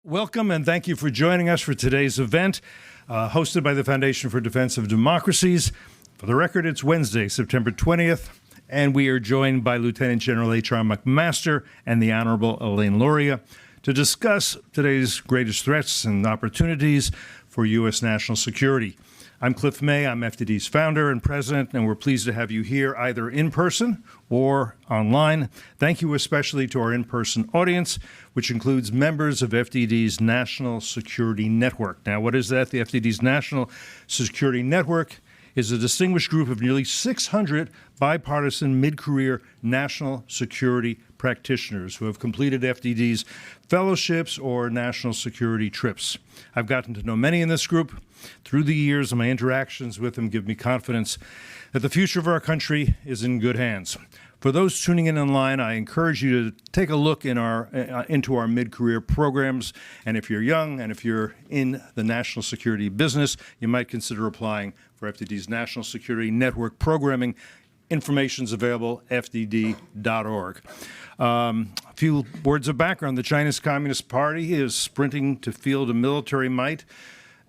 Welcome and thank you for joining us for today's event, hosted by the Foundation for Defense of Democracies. For the record, it's Wednesday, September 20th, and we are joined by Lieutenant General H.R. McMaster and the Honorable Elaine Luria to discuss today's greatest threats and opportunities for U.S. national security. I'm Cliff May. I'm FDD's founder and president, and we're pleased to have you here either in person or online. Thank you especially to our in-person audience, which includes members of FDD's National Security Network. Now, what is that? The FDD's National Security Network is a distinguished group of nearly 600 bipartisan mid-career national security practitioners who have completed FDD's fellowships or national security trips. I've gotten to know many in this group. Through the years, and my interactions with them give me confidence that the future of our country is in good hands. For those tuning in online, I encourage you to take a look into our mid-career programs. And if you're young and if you're in the national security business, you might consider applying for FDD's National Security Network programming. Information's available, fdd.org. A few words of background. The Chinese Communist Party is sprinting to field a military might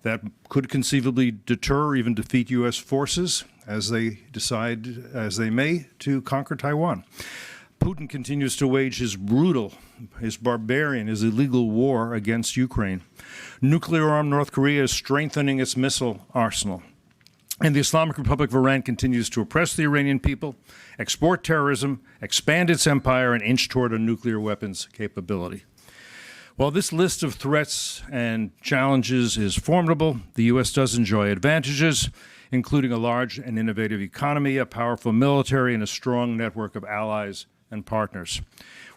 that could conceivably deter or even defeat U.S. forces as they decide, as they may, to conquer Taiwan. Putin continues to wage his brutal, his barbarian, his illegal war against Ukraine. Nuclear-armed North Korea is strengthening its missile arsenal. And the Islamic Republic of Iran continues to oppress the Iranian people, export terrorism, expand its empire, and inch toward a nuclear weapons capability. While this list of threats and challenges is formidable, the U.S. does enjoy advantages, including a large and innovative economy, a powerful military, and a strong network of allies and partners.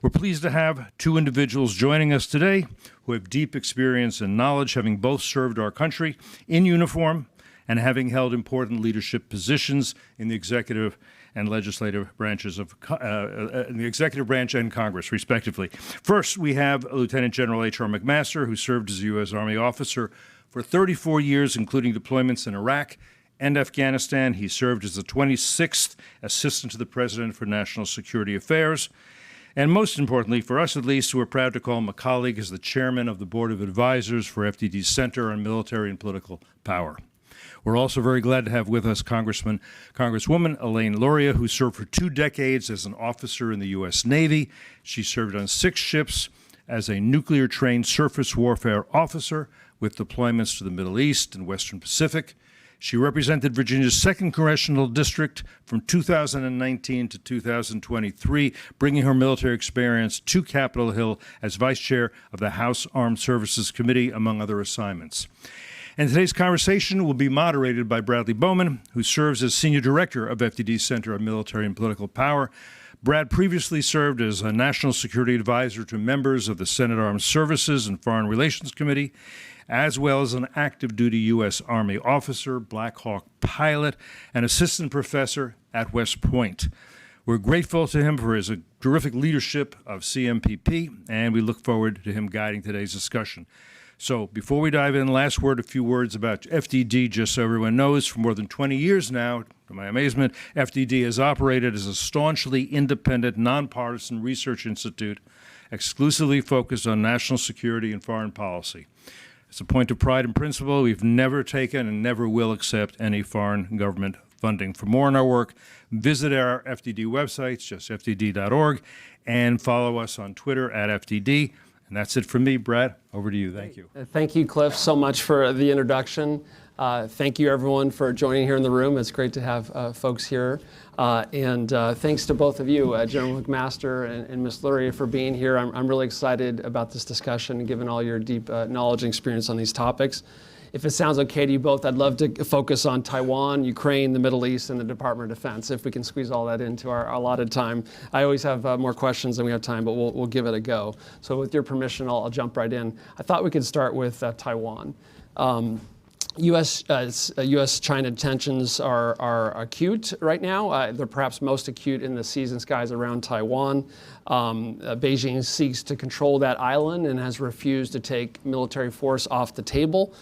We're pleased to have two individuals joining us today who have deep experience and knowledge, having both served our country in uniform and having held important leadership positions in the executive and legislative branches of the executive branch and Congress, respectively. First, we have Lieutenant General H.R. McMaster, who served as a U.S. Army officer for 34 years, including deployments in Iraq and Afghanistan. He served as the 26th Assistant to the President for National Security Affairs. And most importantly, for us at least, we're proud to call him a colleague as the chairman of the Board of Advisors for FDD's Center on Military and Political Power. We're also very glad to have with us Congresswoman Elaine Luria, who served for 2 decades as an officer in the U.S. Navy. She served on 6 ships as a nuclear-trained surface warfare officer with deployments to the Middle East and Western Pacific. She represented Virginia's 2nd Congressional District from 2019 to 2023, bringing her military experience to Capitol Hill as Vice Chair of the House Armed Services Committee, among other assignments. And today's conversation will be moderated by Bradley Bowman, who serves as Senior Director of FDD's Center on Military and Political Power. Brad previously served as a National Security Advisor to members of the Senate Armed Services and Foreign Relations Committee, as well as an active duty U.S. Army officer, Black Hawk pilot, and assistant professor at West Point. We're grateful to him for his terrific leadership of CMPP, and we look forward to him guiding today's discussion. So before we dive in, a few words about FDD, just so everyone knows. For more than 20 years now, to my amazement, FDD has operated as a staunchly independent, nonpartisan research institute exclusively focused on national security and foreign policy. It's a point of pride and principle. We've never taken and never will accept any foreign government funding. For more on our work, visit our FDD websites, just fdd.org, and follow us on Twitter at FDD. And that's it from me. Brad, over to you. Thank you. Thank you, Cliff, so much for the introduction. Thank you, everyone, for joining here in the room. It's great to have folks here. And thanks to both of you, General McMaster and Ms. Luria, for being here. I'm really excited about this discussion, given all your deep knowledge and experience on these topics. If it sounds okay to you both, I'd love to focus on Taiwan, Ukraine, the Middle East, and the Department of Defense, if we can squeeze all that into our allotted time. I always have more questions than we have time, but we'll give it a go. So with your permission, I'll jump right in. I thought we could start with Taiwan. U.S.-China tensions are acute right now. They're perhaps most acute in the seas and skies around Taiwan. Beijing seeks to control that island and has refused to take military force off the table.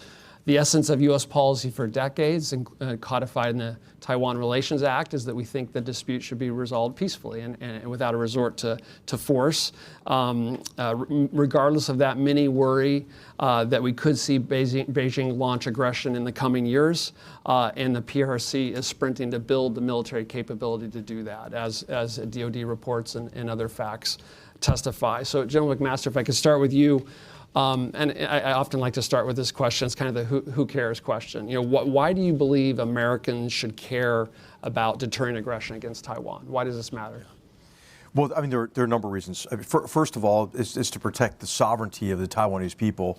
The essence of U.S. policy for decades, codified in the Taiwan Relations Act, is that we think the dispute should be resolved peacefully and without a resort to force. Regardless of that, many worry that we could see Beijing launch aggression in the coming years, and the PRC is sprinting to build the military capability to do that, as DoD reports and other facts testify. So, General McMaster, if I could start with you. And I often like to start with this question. It's kind of the who cares question. Why do you believe Americans should care about deterring aggression against Taiwan? Why does this matter? Well, I mean, there are a number of reasons. First of all, is to protect the sovereignty of the Taiwanese people,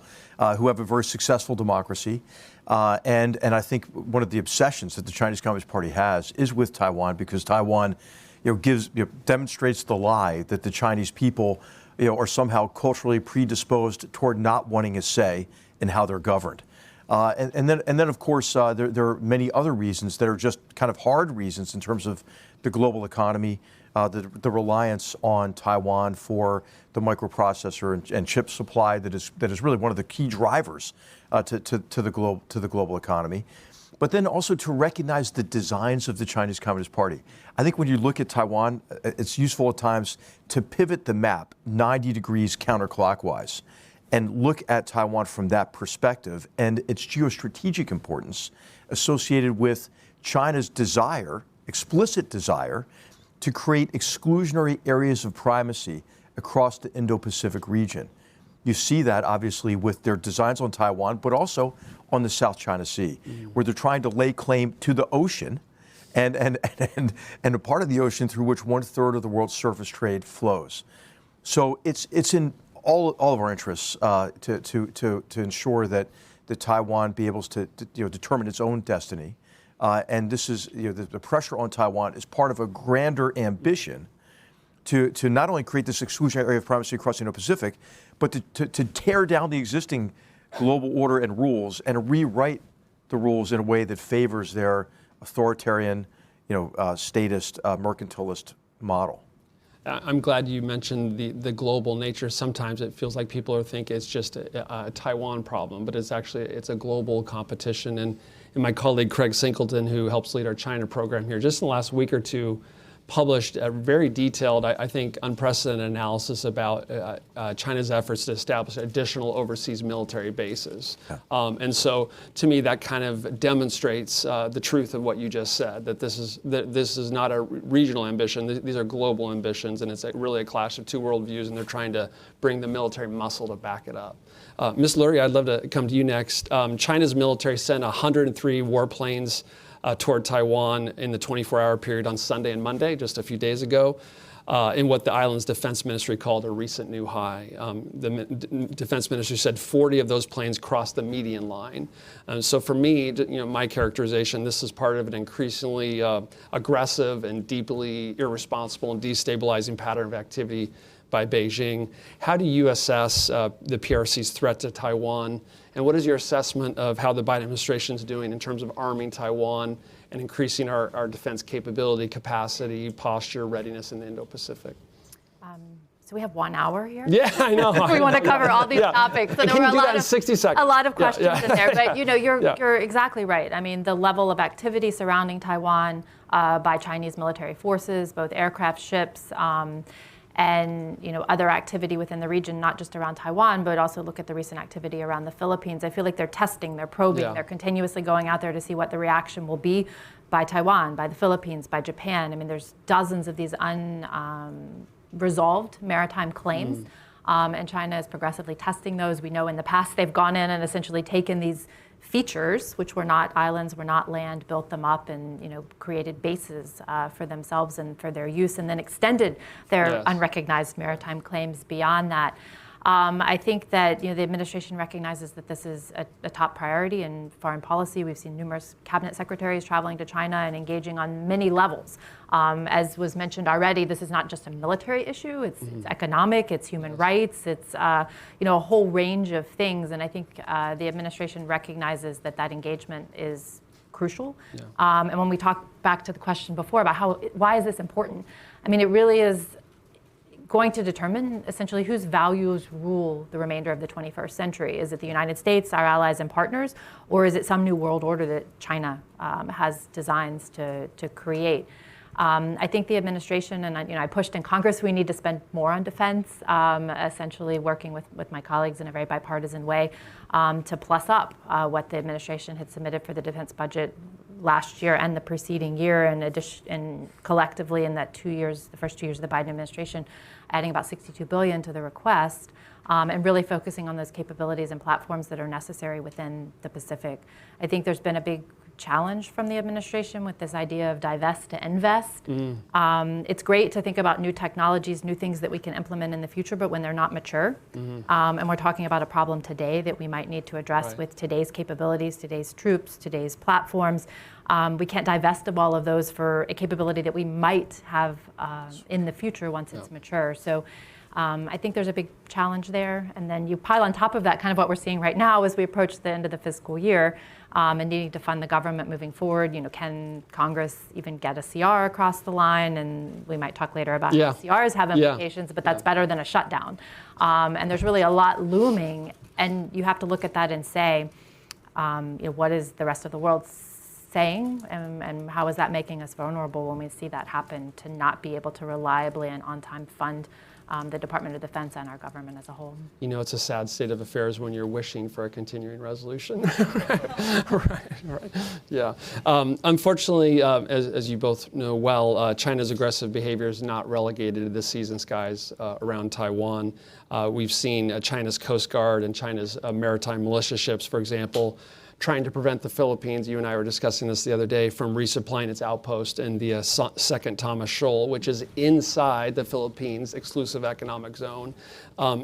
who have a very successful democracy. And I think one of the obsessions that the Chinese Communist Party has is with Taiwan, because Taiwan demonstrates the lie that the Chinese people are somehow culturally predisposed toward not wanting a say in how they're governed. And then, of course, there are many other reasons that are just kind of hard reasons in terms of the global economy, the reliance on Taiwan for the microprocessor and chip supply that is really one of the key drivers to the global economy. But then also to recognize the designs of the Chinese Communist Party. I think when you look at Taiwan, it's useful at times to pivot the map 90 degrees counterclockwise and look at Taiwan from that perspective and its geostrategic importance associated with China's desire, explicit desire, to create exclusionary areas of primacy across the Indo-Pacific region. You see that obviously with their designs on Taiwan, but also on the South China Sea, where they're trying to lay claim to the ocean and a part of the ocean through which 1/3 of the world's surface trade flows. So it's in all of our interests to ensure that Taiwan be able to determine its own destiny. And this is the pressure on Taiwan is part of a grander ambition to not only create this exclusionary area of primacy across the Indo-Pacific, but to tear down the existing global order and rules and rewrite the rules in a way that favors their authoritarian, statist, mercantilist model. I'm glad you mentioned the global nature. Sometimes it feels like people think it's just a Taiwan problem, but it's a global competition. And my colleague Craig Singleton, who helps lead our China program here, just in the last week or two, published a very detailed, I think, unprecedented analysis about China's efforts to establish additional overseas military bases. Yeah. And so, to me, that kind of demonstrates the truth of what you just said, that this is not a regional ambition. These are global ambitions, and it's really a clash of two worldviews, and they're trying to bring the military muscle to back it up. Ms. Lurie, I'd love to come to you next. China's military sent 103 warplanes toward Taiwan in the 24-hour period on Sunday and Monday, just a few days ago, in what the island's defense ministry called a recent new high. The defense ministry said 40 of those planes crossed the median line. So for me, my characterization, this is part of an increasingly aggressive and deeply irresponsible and destabilizing pattern of activity by Beijing. How do you assess the PRC's threat to Taiwan? And what is your assessment of how the Biden administration is doing in terms of arming Taiwan and increasing our defense capability, capacity, posture, readiness in the Indo-Pacific? So we have 1 hour here. Yeah, I know. We want to cover all these topics. So there were a lot of questions in there. But you're exactly right. I mean, the level of activity surrounding Taiwan by Chinese military forces, both aircraft, ships, and other activity within the region, not just around Taiwan, but also look at the recent activity around the Philippines. I feel like they're testing, they're probing, they're continuously going out there to see what the reaction will be by Taiwan, by the Philippines, by Japan. I mean, there's dozens of these unresolved maritime claims, and China is progressively testing those. We know in the past they've gone in and essentially taken these features, which were not islands, were not land, built them up and created bases for themselves and for their use, and then extended their unrecognized maritime claims beyond that. I think that the administration recognizes that this is a top priority in foreign policy. We've seen numerous cabinet secretaries traveling to China and engaging on many levels. As was mentioned already, this is not just a military issue. It's economic, it's human rights, it's a whole range of things. And I think the administration recognizes that engagement is crucial. Yeah. And when we talk back to the question before about why is this important? I mean, it really is going to determine essentially whose values rule the remainder of the 21st century. Is it the United States, our allies and partners, or is it some new world order that China has designs to create? I think the administration, and I pushed in Congress, we need to spend more on defense, essentially working with my colleagues in a very bipartisan way to plus up what the administration had submitted for the defense budget last year and the preceding year, and collectively in that 2 years, the first 2 years of the Biden administration, adding about $62 billion to the request, and really focusing on those capabilities and platforms that are necessary within the Pacific. I think there's been a big challenge from the administration with this idea of divest to invest. It's great to think about new technologies, new things that we can implement in the future, but when they're not mature, and we're talking about a problem today that we might need to address with today's capabilities, today's troops, today's platforms, we can't divest of all of those for a capability that we might have in the future once it's mature. So I think there's a big challenge there. And then you pile on top of that kind of what we're seeing right now as we approach the end of the fiscal year and needing to fund the government moving forward. Can Congress even get a CR across the line? And we might talk later about how CRs have implications, but that's better than a shutdown. And there's really a lot looming. And you have to look at that and say, what is the rest of the world saying, and how is that making us vulnerable when we see that happen, to not be able to reliably and on time fund the Department of Defense and our government as a whole. It's a sad state of affairs when you're wishing for a continuing resolution. right. Yeah. Unfortunately, as you both know well, China's aggressive behavior is not relegated to the seas and skies around Taiwan. We've seen China's Coast Guard and China's maritime militia ships, for example, trying to prevent the Philippines, you and I were discussing this the other day, from resupplying its outpost in the Second Thomas Shoal, which is inside the Philippines' exclusive economic zone.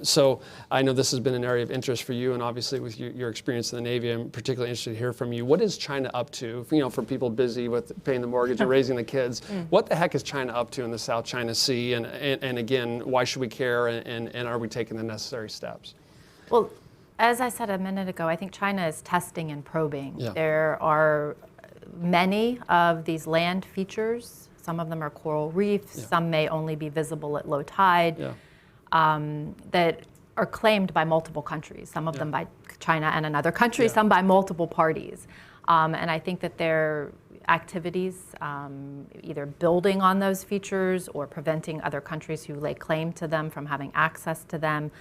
So I know this has been an area of interest for you, and obviously with your experience in the Navy, I'm particularly interested to hear from you. What is China up to? For people busy with paying the mortgage and raising the kids, what the heck is China up to in the South China Sea? And again, why should we care, and are we taking the necessary steps? Well, as I said a minute ago, I think China is testing and probing. Yeah. There are many of these land features. Some of them are coral reefs. Some may only be visible at low tide. That are claimed by multiple countries. Some of them by China and another country. Some by multiple parties. And I think that their activities, either building on those features or preventing other countries who lay claim to them from having access to them.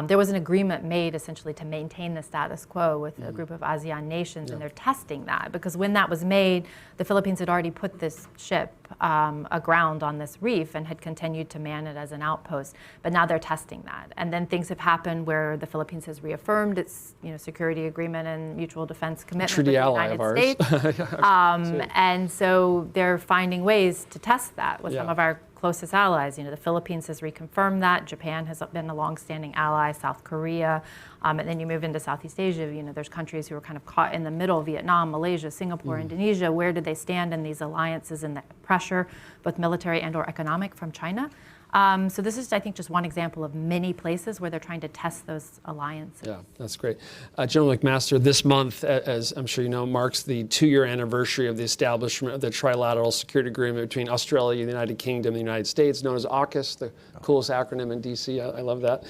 There was an agreement made essentially to maintain the status quo with a group of ASEAN nations, and they're testing that, because when that was made, the Philippines had already put this ship aground on this reef and had continued to man it as an outpost. But now they're testing that, and then things have happened where the Philippines has reaffirmed its security agreement and mutual defense commitment with the United States, and so they're finding ways to test that with some of our closest allies. The Philippines has reconfirmed that. Japan has been a longstanding ally, South Korea. And then you move into Southeast Asia, there's countries who are kind of caught in the middle, Vietnam, Malaysia, Singapore, Indonesia. Where do they stand in these alliances and the pressure, both military and or economic, from China? So this is, I think, just one example of many places where they're trying to test those alliances. Yeah, that's great. General McMaster, this month, as I'm sure you know, marks the 2-year anniversary of the establishment of the trilateral security agreement between Australia, the United Kingdom, and the United States, known as AUKUS, the coolest acronym in D.C. I love that.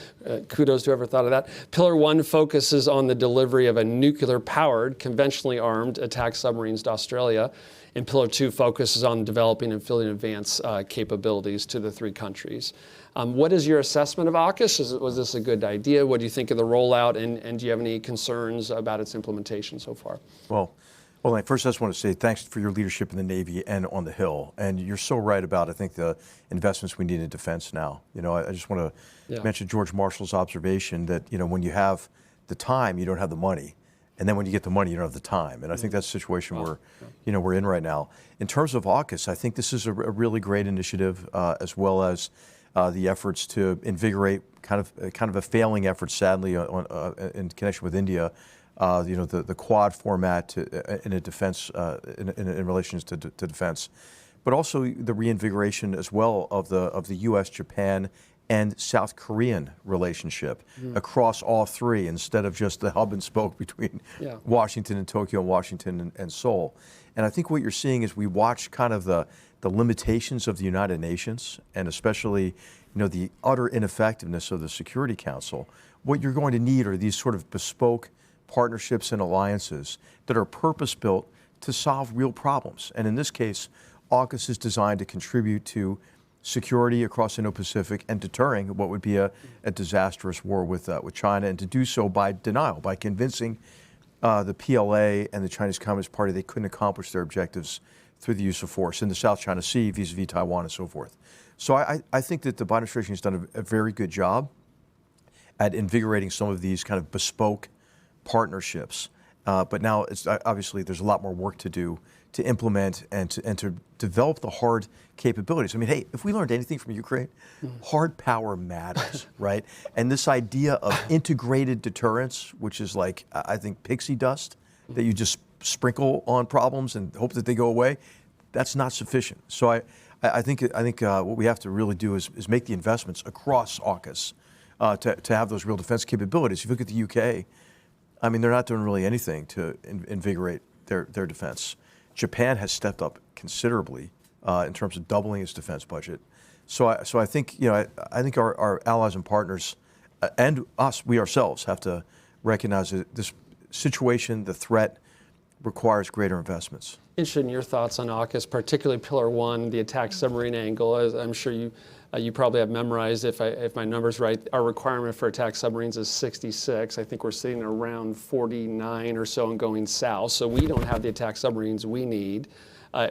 Kudos to whoever thought of that. Pillar 1 focuses on the delivery of a nuclear-powered, conventionally armed attack submarines to Australia. And Pillar 2 focuses on developing and fielding advanced capabilities to the 3 countries. What is your assessment of AUKUS? Was this a good idea? What do you think of the rollout? And do you have any concerns about its implementation so far? Well, first I just want to say thanks for your leadership in the Navy and on the Hill. And you're so right about, I think, the investments we need in defense now. I just want to mention George Marshall's observation that, when you have the time, you don't have the money. And then when you get the money, you don't have the time. And I think that's the situation we're in right now. In terms of AUKUS, I think this is a really great initiative, as well as the efforts to invigorate kind of a failing effort, sadly, in connection with India. The Quad format in a defense, in relation to defense, but also the reinvigoration as well of the U.S., Japan, and South Korean relationship across all 3, instead of just the hub and spoke between Washington and Tokyo and Washington and Seoul. And I think what you're seeing is we watch kind of the the limitations of the United Nations, and especially, the utter ineffectiveness of the Security Council, what you're going to need are these sort of bespoke partnerships and alliances that are purpose-built to solve real problems. And in this case, AUKUS is designed to contribute to security across the Indo-Pacific and deterring what would be a disastrous war with China, and to do so by denial, by convincing the PLA and the Chinese Communist Party they couldn't accomplish their objectives through the use of force in the South China Sea, vis-a-vis Taiwan and so forth. So I think that the Biden administration has done a very good job at invigorating some of these kind of bespoke partnerships. But now, obviously, there's a lot more work to do to implement and to develop the hard capabilities. I mean, hey, if we learned anything from Ukraine, hard power matters, right? And this idea of integrated deterrence, which is like, I think, pixie dust that you just sprinkle on problems and hope that they go away, that's not sufficient. So I think what we have to really do is make the investments across AUKUS to have those real defense capabilities. If you look at the UK, I mean, they're not doing really anything to invigorate their defense. Japan has stepped up considerably in terms of doubling its defense budget. So I think I think our allies and partners and we ourselves have to recognize that this situation, the threat, requires greater investments. Interested in your thoughts on AUKUS, particularly Pillar 1, the attack submarine angle. As I'm sure you probably have memorized, if my number's right, our requirement for attack submarines is 66. I think we're sitting around 49 or so and going south. So we don't have the attack submarines we need.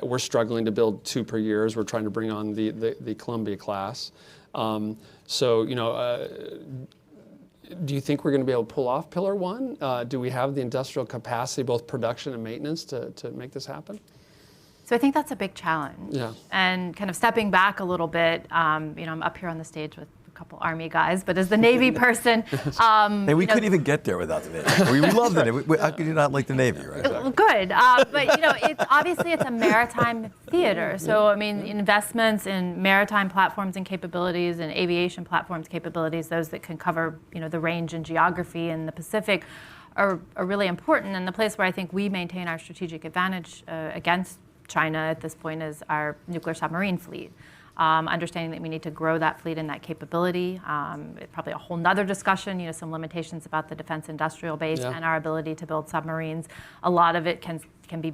We're struggling to build 2 per year as we're trying to bring on the Columbia class. Do you think we're going to be able to pull off Pillar 1? Do we have the industrial capacity, both production and maintenance, to make this happen? So I think that's a big challenge. Yeah. And kind of stepping back a little bit, I'm up here on the stage with a couple Army guys, but as the Navy person, and we couldn't even get there without the Navy. We love the Navy. How could you not like the Navy, right? Well, good, but it's a maritime theater. So I mean, investments in maritime platforms and capabilities, and aviation platforms capabilities, those that can cover the range and geography in the Pacific, are really important. And the place where I think we maintain our strategic advantage against China at this point is our nuclear submarine fleet. Understanding that we need to grow that fleet and that capability. Probably a whole nother discussion, some limitations about the defense industrial base and our ability to build submarines. A lot of it can be,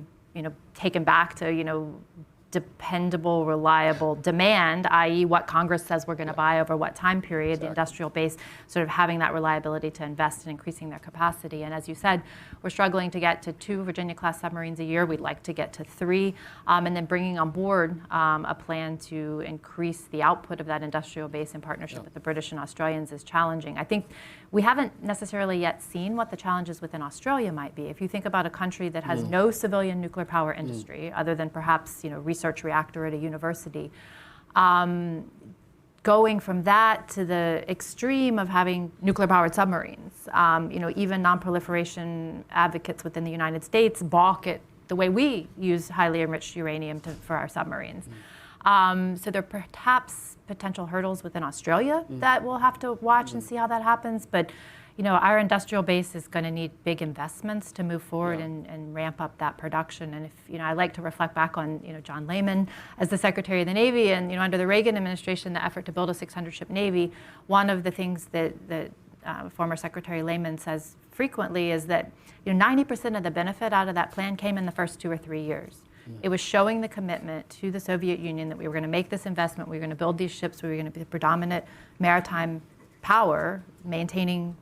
taken back to, dependable, reliable demand, i.e. what Congress says we're going to buy over what time period, exactly. The industrial base sort of having that reliability to invest in increasing their capacity. And as you said, we're struggling to get to 2 Virginia-class submarines a year. We'd like to get to 3. And then bringing on board a plan to increase the output of that industrial base in partnership with the British and Australians is challenging. I think we haven't necessarily yet seen what the challenges within Australia might be. If you think about a country that has no civilian nuclear power industry, other than perhaps research reactor at a university, going from that to the extreme of having nuclear-powered submarines. Even non-proliferation advocates within the United States balk at the way we use highly enriched uranium for our submarines. So there are perhaps potential hurdles within Australia that we'll have to watch and see how that happens. But our industrial base is going to need big investments to move forward and ramp up that production. And if I like to reflect back on John Lehman as the Secretary of the Navy, and under the Reagan administration, the effort to build a 600-ship Navy. One of the things that former Secretary Lehman says frequently is that 90% of the benefit out of that plan came in the first 2 or 3 years. It was showing the commitment to the Soviet Union that we were going to make this investment, we were going to build these ships, we were going to be the predominant maritime power, maintaining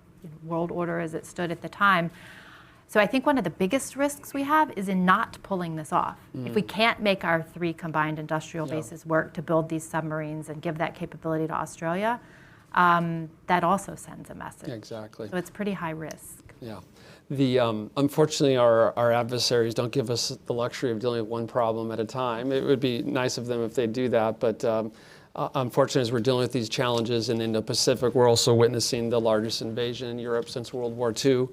world order as it stood at the time. So I think one of the biggest risks we have is in not pulling this off. If we can't make our 3 combined industrial bases work to build these submarines and give that capability to Australia, that also sends a message. Exactly. So it's pretty high risk. Yeah. Unfortunately, our adversaries don't give us the luxury of dealing with one problem at a time. It would be nice of them if they do that, but unfortunately, as we're dealing with these challenges in the Pacific, we're also witnessing the largest invasion in Europe since World War II.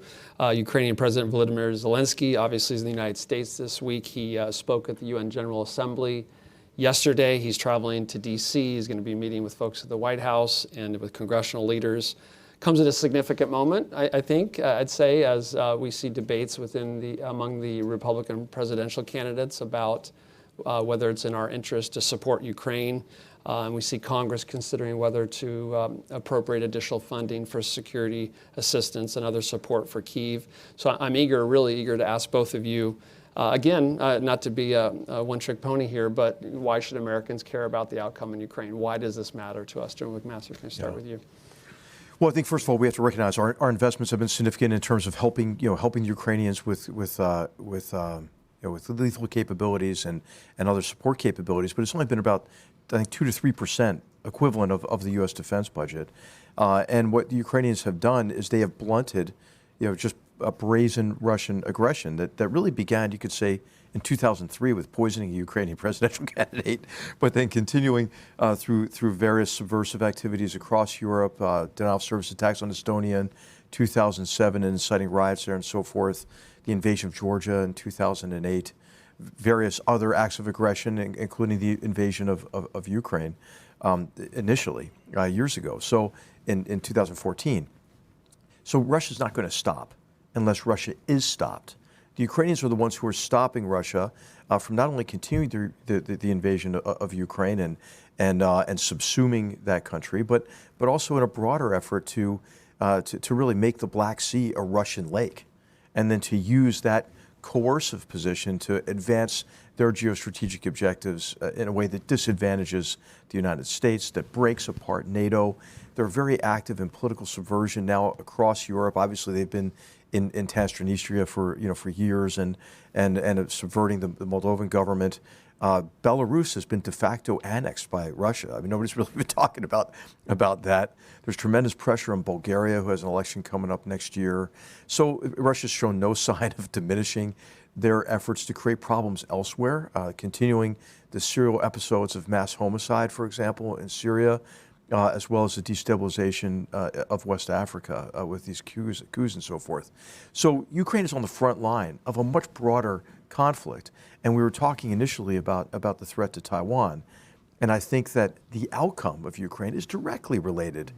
Ukrainian President Volodymyr Zelensky obviously is in the United States this week. He spoke at the UN General Assembly yesterday. He's traveling to D.C. He's going to be meeting with folks at the White House and with congressional leaders. Comes at a significant moment, I think, I'd say, as we see debates among the Republican presidential candidates about whether it's in our interest to support Ukraine. And we see Congress considering whether to appropriate additional funding for security assistance and other support for Kyiv. So I'm really eager to ask both of you, again, not to be a one-trick pony here, but why should Americans care about the outcome in Ukraine? Why does this matter to us? General McMaster, can I start with you? Well, I think first of all we have to recognize our investments have been significant in terms of helping the Ukrainians with lethal capabilities and other support capabilities. But it's only been about, I think, 2 to 3% equivalent of the U.S. defense budget. And what the Ukrainians have done is they have blunted, just a brazen Russian aggression that really began, you could say, in 2003 with poisoning a Ukrainian presidential candidate, but then continuing through various subversive activities across Europe, denial of service attacks on Estonia in 2007 and inciting riots there and so forth, the invasion of Georgia in 2008, various other acts of aggression, including the invasion of Ukraine initially years ago, so in 2014. So Russia's not going to stop unless Russia is stopped. The Ukrainians are the ones who are stopping Russia from not only continuing the invasion of Ukraine and subsuming that country, but also in a broader effort to really make the Black Sea a Russian lake, and then to use that coercive position to advance their geostrategic objectives in a way that disadvantages the United States, that breaks apart NATO. They're very active in political subversion now across Europe. Obviously, they've been in Transnistria for years and subverting the Moldovan government. Belarus has been de facto annexed by Russia. I mean, nobody's really been talking about that. There's tremendous pressure on Bulgaria, who has an election coming up next year. So Russia's shown no sign of diminishing their efforts to create problems elsewhere, continuing the serial episodes of mass homicide, for example, in Syria, as well as the destabilization of West Africa with these coups and so forth. So Ukraine is on the front line of a much broader conflict. And we were talking initially about the threat to Taiwan. And I think that the outcome of Ukraine is directly related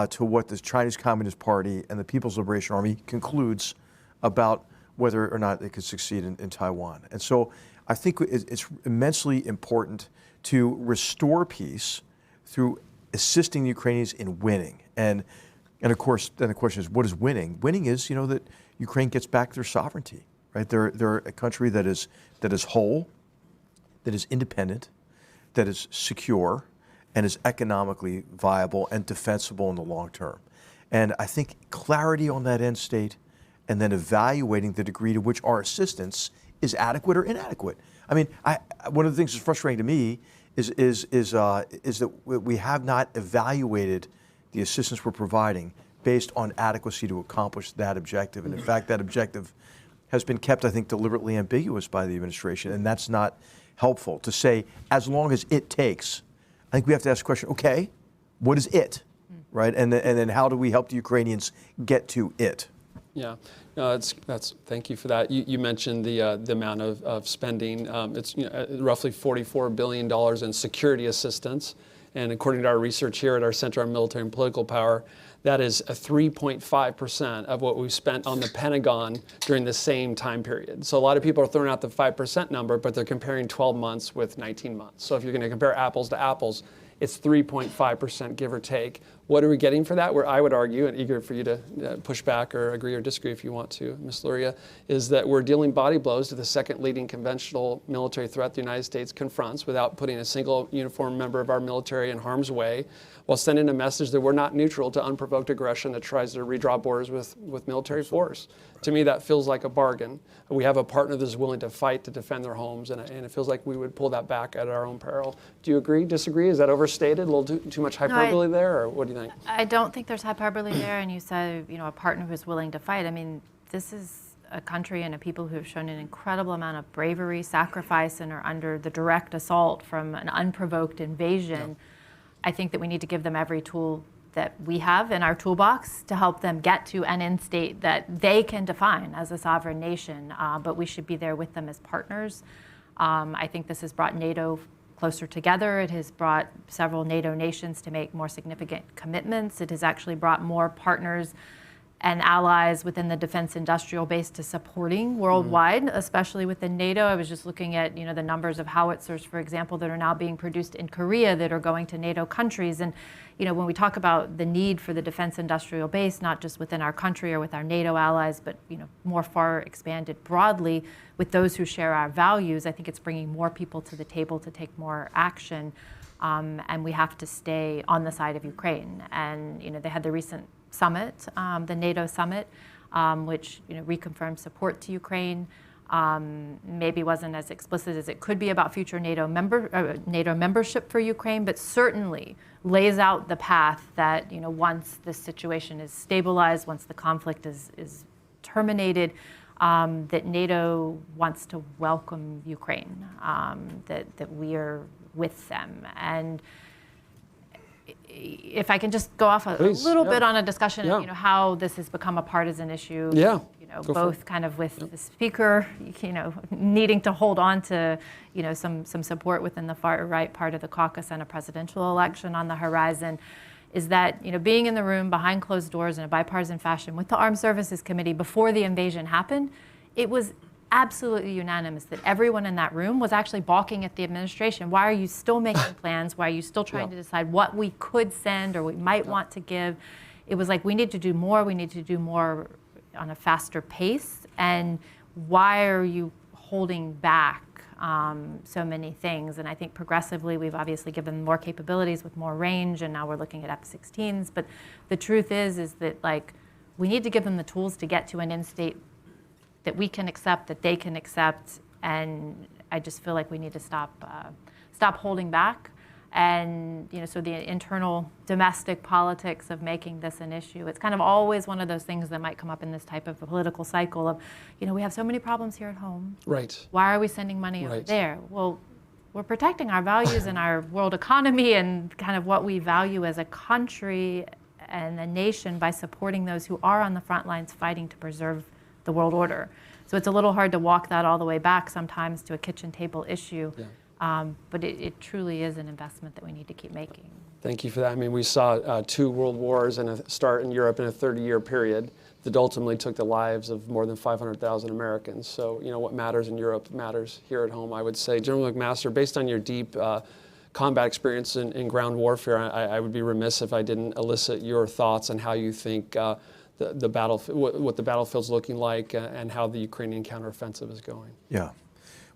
to what the Chinese Communist Party and the People's Liberation Army concludes about whether or not they could succeed in Taiwan. And so I think it's immensely important to restore peace through assisting the Ukrainians in winning. And of course, then the question is, what is winning? Winning is, that Ukraine gets back their sovereignty, right? They're a country that is whole, that is independent, that is secure, and is economically viable and defensible in the long term. And I think clarity on that end state, and then evaluating the degree to which our assistance is adequate or inadequate. I mean, one of the things that's frustrating to me is that we have not evaluated the assistance we're providing based on adequacy to accomplish that objective. And in fact, that objective has been kept, I think, deliberately ambiguous by the administration, and that's not helpful to say, as long as it takes. I think we have to ask the question, okay, what is it, right? And then how do we help the Ukrainians get to it? Yeah, no, thank you for that. You mentioned the amount of spending. It's roughly $44 billion in security assistance. And according to our research here at our Center on Military and Political Power, that is a 3.5% of what we spent on the Pentagon during the same time period. So a lot of people are throwing out the 5% number, but they're comparing 12 months with 19 months. So if you're going to compare apples to apples, it's 3.5%, give or take. What are we getting for that? Where I would argue, and eager for you to push back or agree or disagree if you want to, Ms. Luria, is that we're dealing body blows to the second leading conventional military threat the United States confronts without putting a single uniformed member of our military in harm's way, while sending a message that we're not neutral to unprovoked aggression that tries to redraw borders with military force. To me, that feels like a bargain. We have a partner that is willing to fight to defend their homes, and it feels like we would pull that back at our own peril. Do you agree, disagree? Is that overstated, a little too much hyperbole there, or what do you think? I don't think there's hyperbole there, and you said, a partner who's willing to fight. I mean, this is a country and a people who have shown an incredible amount of bravery, sacrifice, and are under the direct assault from an unprovoked invasion. Yeah. I think that we need to give them every tool that we have in our toolbox to help them get to an end state that they can define as a sovereign nation, but we should be there with them as partners. I think this has brought NATO closer together. It has brought several NATO nations to make more significant commitments. It has actually brought more partners and allies within the defense industrial base to supporting worldwide, especially within NATO. I was just looking at, the numbers of howitzers, for example, that are now being produced in Korea that are going to NATO countries. And, when we talk about the need for the defense industrial base, not just within our country or with our NATO allies, but, more far expanded broadly with those who share our values, I think it's bringing more people to the table to take more action. And we have to stay on the side of Ukraine. And, they had the recent summit, the NATO summit, which reconfirmed support to Ukraine. Maybe wasn't as explicit as it could be about future NATO membership for Ukraine, but certainly lays out the path that once this situation is stabilized, once the conflict is terminated, that NATO wants to welcome Ukraine, that we are with them. And if I can just go off a little bit on a discussion of how this has become a partisan issue. Both kind of with the speaker, needing to hold on to, some support within the far right part of the caucus and a presidential election on the horizon, is that, being in the room behind closed doors in a bipartisan fashion with the Armed Services Committee before the invasion happened, it was absolutely unanimous that everyone in that room was actually balking at the administration. Why are you still making plans? Why are you still trying to decide what we could send or we might want to give? It was like, we need to do more. We need to do more on a faster pace. And why are you holding back so many things? And I think progressively, we've obviously given more capabilities with more range, and now we're looking at F-16s. But the truth is that we need to give them the tools to get to an end state that we can accept, that they can accept, and I just feel like we need to stop holding back. And so the internal domestic politics of making this an issue, it's kind of always one of those things that might come up in this type of a political cycle of, we have so many problems here at home. Right. Why are we sending money over there? Well, we're protecting our values and our world economy and kind of what we value as a country and a nation by supporting those who are on the front lines fighting to preserve the world order. So it's a little hard to walk that all the way back sometimes to a kitchen table issue. But it truly is an investment that we need to keep making. Thank you for that. I mean, we saw 2 world wars and a start in Europe in a 30-year period that ultimately took the lives of more than 500,000 Americans. So, what matters in Europe matters here at home, I would say. General McMaster, based on your deep combat experience in ground warfare, I would be remiss if I didn't elicit your thoughts on how you think what the battlefield's looking like and how the Ukrainian counteroffensive is going. Yeah.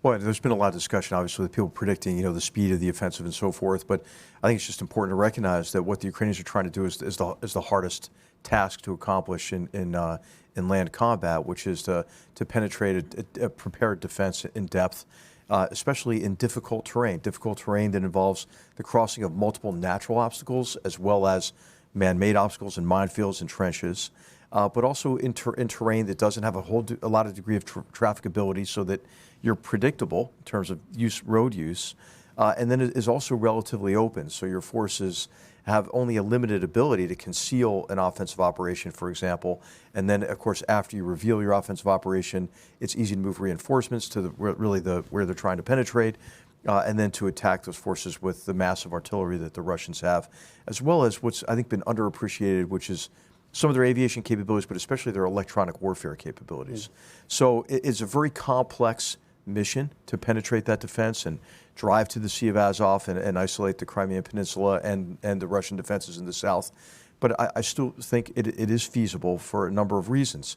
Well, there's been a lot of discussion, obviously, with people predicting, the speed of the offensive and so forth. But I think it's just important to recognize that what the Ukrainians are trying to do is the hardest task to accomplish in land combat, which is to penetrate a prepared defense in depth, especially in difficult terrain that involves the crossing of multiple natural obstacles as well as man-made obstacles and minefields and trenches. But also in terrain that doesn't have a lot of degree of trafficability, so that you're predictable in terms of road use, and then it is also relatively open, so your forces have only a limited ability to conceal an offensive operation, for example, and then, of course, after you reveal your offensive operation, it's easy to move reinforcements to where they're trying to penetrate, and then to attack those forces with the massive artillery that the Russians have, as well as what's, I think, been underappreciated, which is some of their aviation capabilities, but especially their electronic warfare capabilities. So it's a very complex mission to penetrate that defense and drive to the Sea of Azov and isolate the Crimean Peninsula and the Russian defenses in the south. But I still think it is feasible for a number of reasons.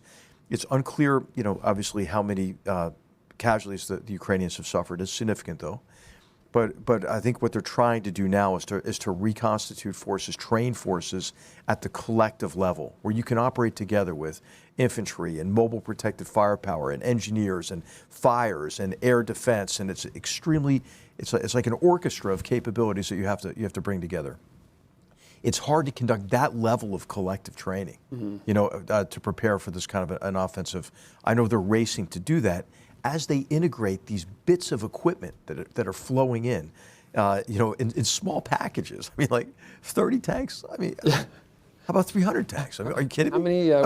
It's unclear, obviously how many casualties the Ukrainians have suffered. It's significant, though. But I think what they're trying to do now is to reconstitute forces, train forces at the collective level, where you can operate together with infantry and mobile protected firepower and engineers and fires and air defense, and it's like an orchestra of capabilities that you have to bring together. It's hard to conduct that level of collective training, to prepare for this kind of an offensive. I know they're racing to do that as they integrate these bits of equipment that are flowing in, in small packages. I mean, like 30 tanks. I mean, how about 300 tanks? I mean, are you kidding me? How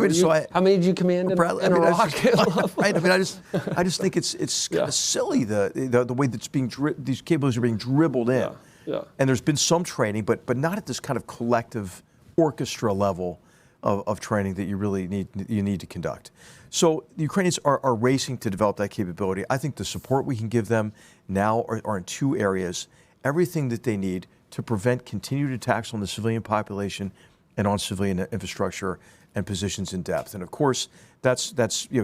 many did you command in Iraq? Right. I mean, I just think it's kind of silly the way that's these capabilities are being dribbled in. Yeah. And there's been some training, but not at this kind of collective orchestra level. of training that you really need to conduct. So the Ukrainians are racing to develop that capability. I think the support we can give them now are in two areas. Everything that they need to prevent continued attacks on the civilian population and on civilian infrastructure and positions in depth. And of course, that's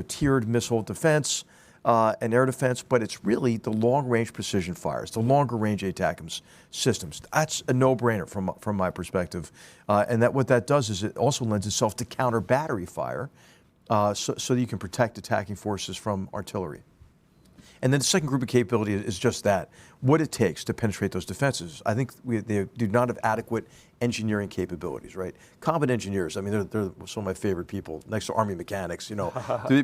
tiered missile defense and air defense, but it's really the long-range precision fires, the longer-range ATACMS systems. That's a no-brainer from my perspective. And what that does is it also lends itself to counter battery fire, so that you can protect attacking forces from artillery. And then the second group of capability is just that, what it takes to penetrate those defenses. I think they do not have adequate engineering capabilities, right? Combat engineers, I mean, they're some of my favorite people, next to Army mechanics,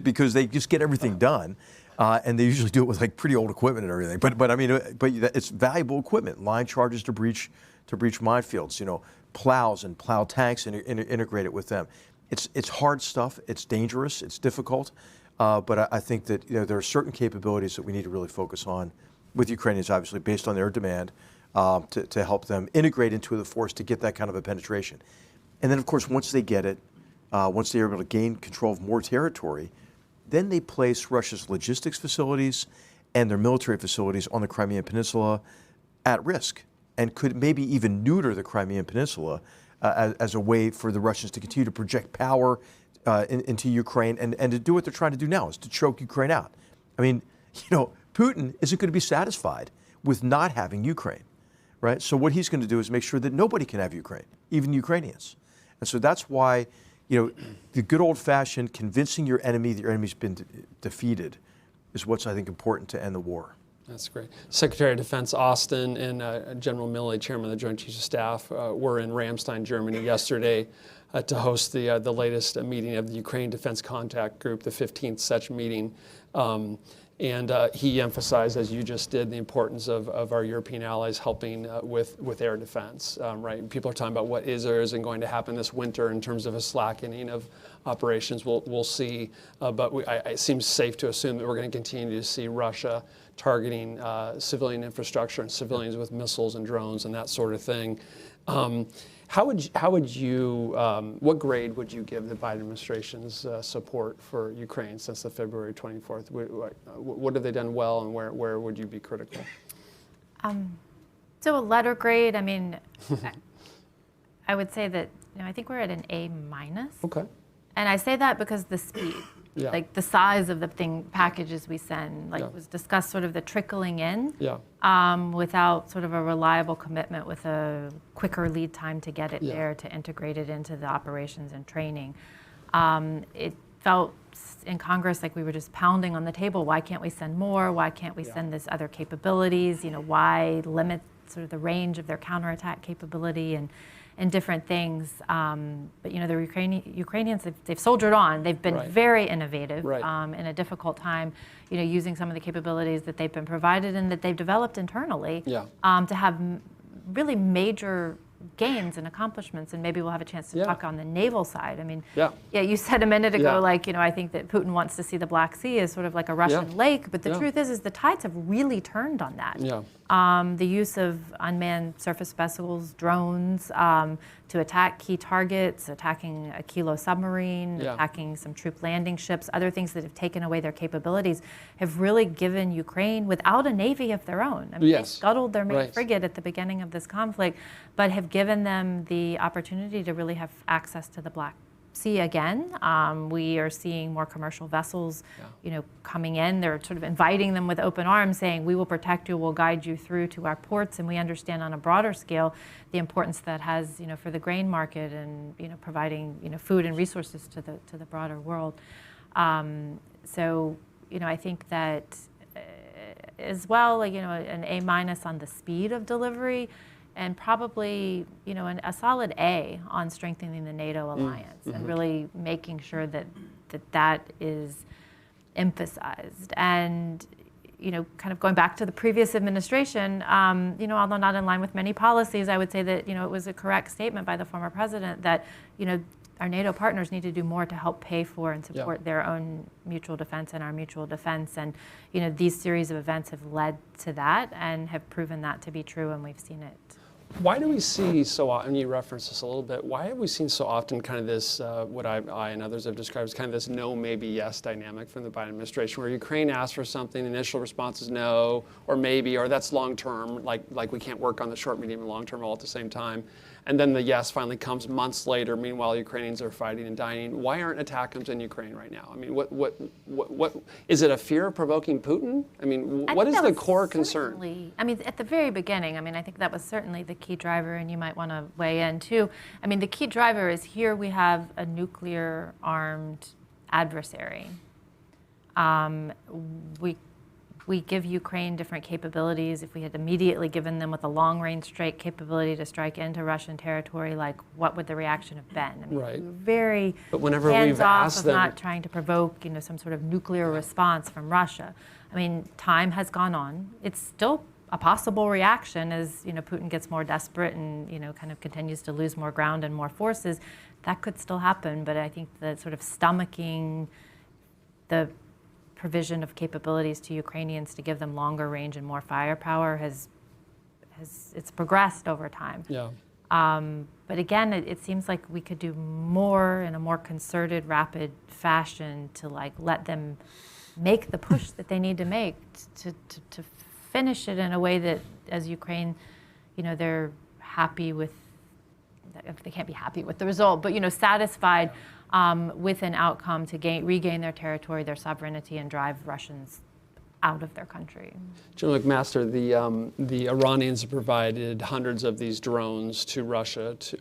because they just get everything done. And they usually do it with like pretty old equipment and everything. But I mean, it's valuable equipment, line charges to breach minefields, plows and plow tanks and integrate it with them. It's hard stuff, it's dangerous, it's difficult. But I think that there are certain capabilities that we need to really focus on with Ukrainians, obviously, based on their demand, to help them integrate into the force to get that kind of a penetration. And then, of course, once they get it, once they're able to gain control of more territory, then they place Russia's logistics facilities and their military facilities on the Crimean Peninsula at risk, and could maybe even neuter the Crimean Peninsula as a way for the Russians to continue to project power into Ukraine and to do what they're trying to do now, is to choke Ukraine out. I mean, Putin isn't going to be satisfied with not having Ukraine, right? So what he's going to do is make sure that nobody can have Ukraine, even Ukrainians. And so that's why, the good old-fashioned convincing your enemy that your enemy's been defeated is what's, I think, important to end the war. That's great. Secretary of Defense Austin and General Milley, Chairman of the Joint Chiefs of Staff, were in Ramstein, Germany yesterday to host the latest meeting of the Ukraine Defense Contact Group, the 15th such meeting. And he emphasized, as you just did, the importance of our European allies helping with air defense, right? People are talking about what is or isn't going to happen this winter in terms of a slackening of operations. We'll see, but it seems safe to assume that we're going to continue to see Russia targeting civilian infrastructure and civilians with missiles and drones and that sort of thing. What grade would you give the Biden administration's support for Ukraine since the February 24th? What have they done well, and where would you be critical? So a letter grade, I mean, I would say that, I think we're at an A-. Okay. And I say that because the speed, like the size of the packages we send, was discussed, sort of the trickling in, without sort of a reliable commitment with a quicker lead time to get it there, to integrate it into the operations and training. It felt in Congress like we were just pounding on the table. Why can't we send more? Why can't we send this other capabilities? Why limit sort of the range of their counterattack capability and different things. But the Ukrainians, they've soldiered on. They've been very innovative in a difficult time, using some of the capabilities that they've been provided and that they've developed internally to have really major gains and accomplishments. And maybe we'll have a chance to talk on the naval side. I mean, you said a minute ago, I think that Putin wants to see the Black Sea as sort of like a Russian lake, but the truth is the tides have really turned on that. The use of unmanned surface vessels, drones, to attack key targets, attacking a Kilo submarine, attacking some troop landing ships, other things that have taken away their capabilities, have really given Ukraine, without a navy of their own. I mean, they scuttled their main frigate at the beginning of this conflict, but have given them the opportunity to really have access to the Black Sea again. We are seeing more commercial vessels, coming in. They're sort of inviting them with open arms, saying, we will protect you, we'll guide you through to our ports. And we understand on a broader scale the importance that has, for the grain market and, providing, food and resources to the broader world. So, I think that as well, an A- on the speed of delivery, and probably, a solid A on strengthening the NATO alliance and really making sure that is emphasized. And, kind of going back to the previous administration, although not in line with many policies, I would say that, it was a correct statement by the former president that, our NATO partners need to do more to help pay for and support their own mutual defense and our mutual defense. And, these series of events have led to that and have proven that to be true, and we've seen it. Why do we see so often, you referenced this a little bit, why have we seen so often kind of this, what I and others have described as kind of this no, maybe, yes dynamic from the Biden administration, where Ukraine asks for something, the initial response is no, or maybe, or that's long term, like we can't work on the short, medium, and long term all at the same time. And then the yes finally comes months later. Meanwhile, Ukrainians are fighting and dying. Why aren't ATACMS in Ukraine right now? I mean, what is it a fear of provoking Putin? I mean, what is the core concern? I mean, at the very beginning, I mean, I think that was certainly the key driver, and you might want to weigh in too. I mean, the key driver is here we have a nuclear armed adversary. We give Ukraine different capabilities. If we had immediately given them with a long-range strike capability to strike into Russian territory, like what would the reaction have been? I mean, Right. we were very But whenever we've hands-off asked of them, not trying to provoke, some sort of nuclear response from Russia. I mean, time has gone on. It's still a possible reaction as Putin gets more desperate and kind of continues to lose more ground and more forces. That could still happen, but I think the sort of stomaching the provision of capabilities to Ukrainians to give them longer range and more firepower it's progressed over time. yeah. But again, it seems like we could do more in a more concerted, rapid fashion to let them make the push that they need to make to finish it in a way that, as Ukraine, they're happy with. They can't be happy with the result, but satisfied with an outcome to regain their territory, their sovereignty, and drive Russians out of their country. General McMaster, the Iranians have provided hundreds of these drones to Russia, the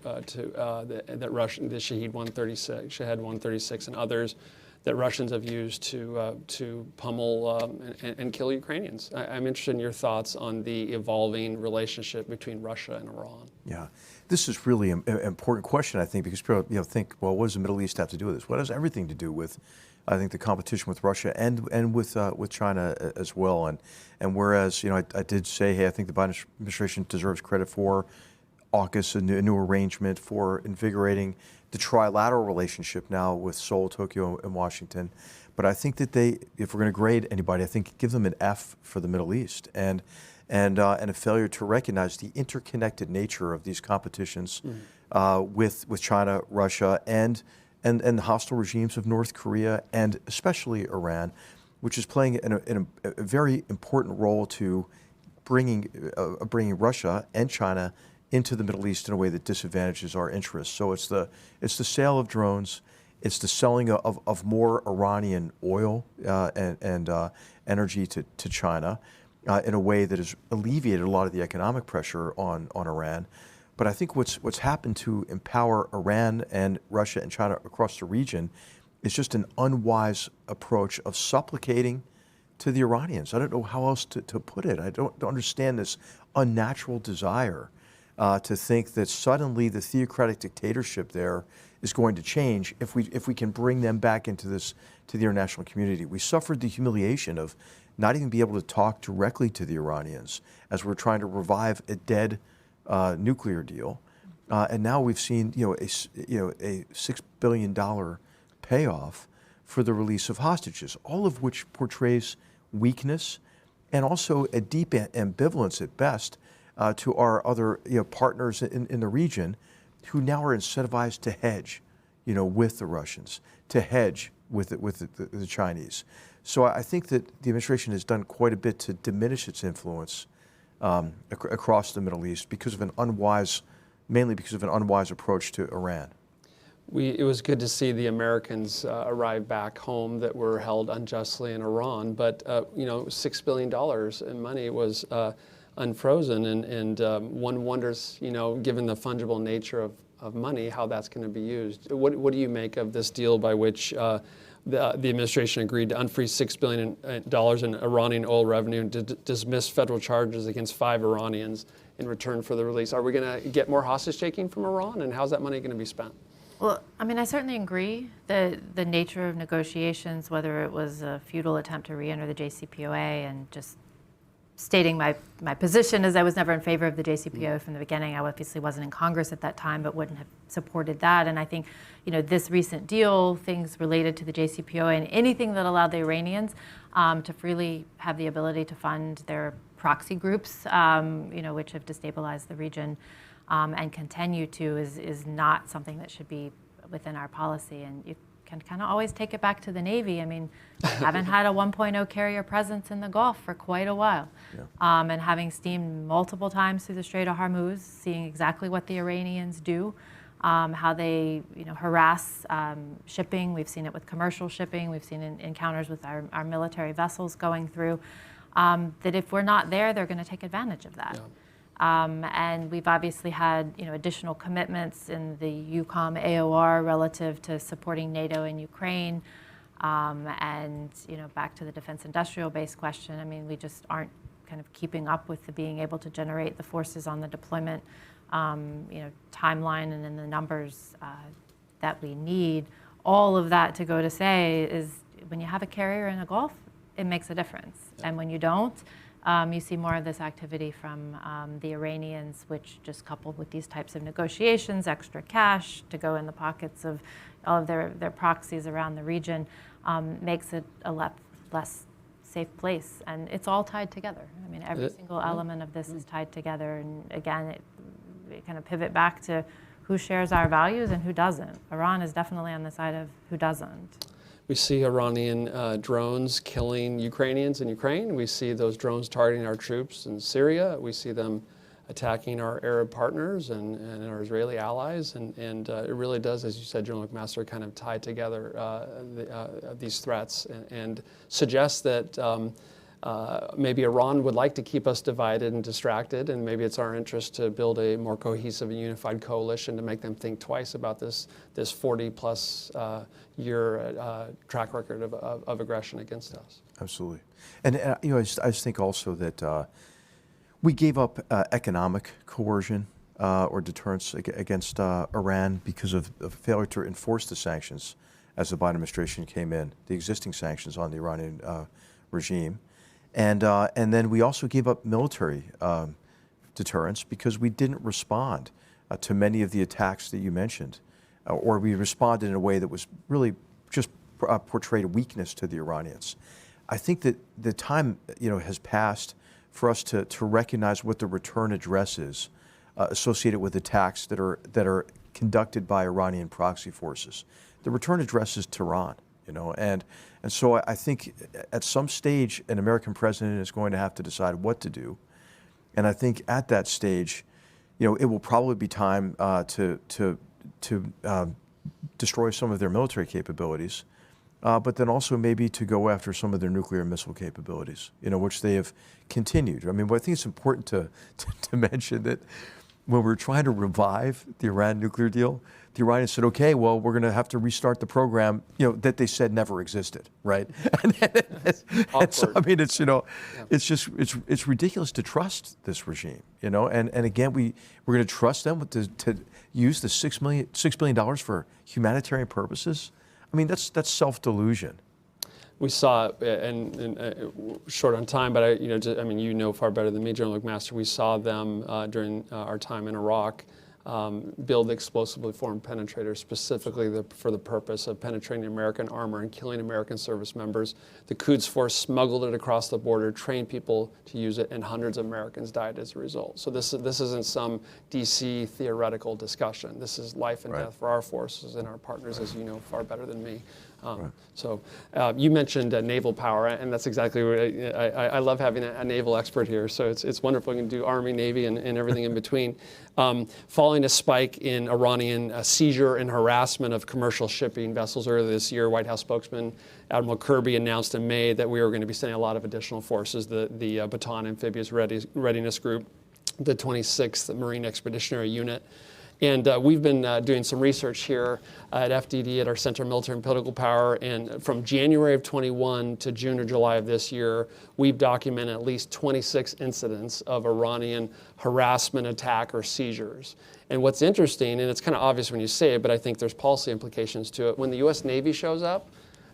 Shahed 136, and others that Russians have used to pummel and kill Ukrainians. I'm interested in your thoughts on the evolving relationship between Russia and Iran. Yeah, this is really an important question, I think, because people think, well, what does the Middle East have to do with this? Well, it has everything to do with, I think, the competition with Russia and with China as well. And whereas I did say, hey, I think the Biden administration deserves credit for AUKUS, a new arrangement for invigorating the trilateral relationship now with Seoul, Tokyo, and Washington. But I think that if we're going to grade anybody, I think give them an F for the Middle East and a failure to recognize the interconnected nature of these competitions with China, Russia, and the hostile regimes of North Korea and especially Iran, which is playing a very important role to bringing Russia and China into the Middle East in a way that disadvantages our interests. So it's the sale of drones, it's the selling of more Iranian oil and energy to China in a way that has alleviated a lot of the economic pressure on Iran. But I think what's happened to empower Iran and Russia and China across the region is just an unwise approach of supplicating to the Iranians. I don't know how else to put it. I don't understand this unnatural desire to think that suddenly the theocratic dictatorship there is going to change if we can bring them back into the international community. We suffered the humiliation of not even be able to talk directly to the Iranians as we're trying to revive a dead nuclear deal, and now we've seen a $6 billion payoff for the release of hostages, all of which portrays weakness and also a deep ambivalence at best to our other partners in the region, who now are incentivized to hedge, with the Russians, to hedge with the Chinese. So I think that the administration has done quite a bit to diminish its influence across the Middle East mainly because of an unwise approach to Iran. It was good to see the Americans arrive back home that were held unjustly in Iran, but $6 billion in money was unfrozen, and one wonders, given the fungible nature of money, how that's going to be used. What do you make of this deal by which the administration agreed to unfreeze $6 billion in Iranian oil revenue and dismiss federal charges against 5 Iranians in return for the release? Are we going to get more hostage taking from Iran, and how's that money going to be spent? Well, I mean, I certainly agree that the nature of negotiations, whether it was a futile attempt to re-enter the JCPOA, and just stating my position as I was never in favor of the JCPOA from the beginning. I obviously wasn't in Congress at that time, but wouldn't have supported that. And I think, this recent deal, things related to the JCPOA and anything that allowed the Iranians to freely have the ability to fund their proxy groups, which have destabilized the region and continue to, is not something that should be within our policy. And you can kind of always take it back to the Navy. I mean, we haven't had a 1.0 carrier presence in the Gulf for quite a while. And having steamed multiple times through the Strait of Hormuz, seeing exactly what the Iranians do, how they harass shipping. We've seen it with commercial shipping. We've seen encounters with our military vessels going through. That if we're not there, they're going to take advantage of that. And we've obviously had additional commitments in the EUCOM AOR relative to supporting NATO in Ukraine. And back to the defense industrial base question, I mean, we just aren't kind of keeping up with the being able to generate the forces on the deployment timeline and in the numbers that we need. All of that to go to say is when you have a carrier in a Gulf, it makes a difference. And when you don't, you see more of this activity from the Iranians, which just coupled with these types of negotiations, extra cash to go in the pockets of all of their proxies around the region, makes it a less safe place. And it's all tied together. I mean, every single element of this is tied together. And again, it kind of pivot back to who shares our values and who doesn't. Iran is definitely on the side of who doesn't. We see Iranian drones killing Ukrainians in Ukraine. We see those drones targeting our troops in Syria. We see them attacking our Arab partners and our Israeli allies. And it really does, as you said, General McMaster, kind of tie together these threats and suggest that maybe Iran would like to keep us divided and distracted, and maybe it's our interest to build a more cohesive and unified coalition to make them think twice about this 40-plus year track record of aggression against us. Absolutely. And I just think also that we gave up economic coercion or deterrence against Iran because of failure to enforce the sanctions as the Biden administration came in, the existing sanctions on the Iranian regime. And then we also gave up military deterrence because we didn't respond to many of the attacks that you mentioned, or we responded in a way that was really just portrayed weakness to the Iranians. I think that the time has passed for us to recognize what the return address is associated with attacks that are conducted by Iranian proxy forces. The return address is Tehran. And so I think at some stage an American president is going to have to decide what to do, and I think at that stage, it will probably be time to destroy some of their military capabilities, but then also maybe to go after some of their nuclear missile capabilities, which they have continued. I mean, I think it's important to mention that when we're trying to revive the Iran nuclear deal, the Iranians said, okay, well, we're going to have to restart the program, that they said never existed, right? and so, I mean, it's, it's just, it's ridiculous to trust this regime, and again, we're going to trust them to use the $6 billion for humanitarian purposes. I mean, that's self-delusion. We saw, and short on time, but far better than me, General McMaster. We saw them during our time in Iraq build explosively formed penetrators specifically for the purpose of penetrating American armor and killing American service members. The Quds Force smuggled it across the border, trained people to use it, and hundreds of Americans died as a result. So this isn't some DC theoretical discussion. This is life and death for our forces and our partners, as you know far better than me. So you mentioned naval power, and that's exactly what I love having a naval expert here. So it's wonderful. We can do Army, Navy, and everything in between. Following a spike in Iranian seizure and harassment of commercial shipping vessels earlier this year, White House spokesman Admiral Kirby announced in May that we were going to be sending a lot of additional forces, the Bataan Amphibious Readiness Group, the 26th Marine Expeditionary Unit. And we've been doing some research here at FDD at our Center of Military and Political Power. And from January of 21 to June or July of this year, we've documented at least 26 incidents of Iranian harassment, attack, or seizures. And what's interesting, and it's kind of obvious when you say it, but I think there's policy implications to it. When the U.S. Navy shows up,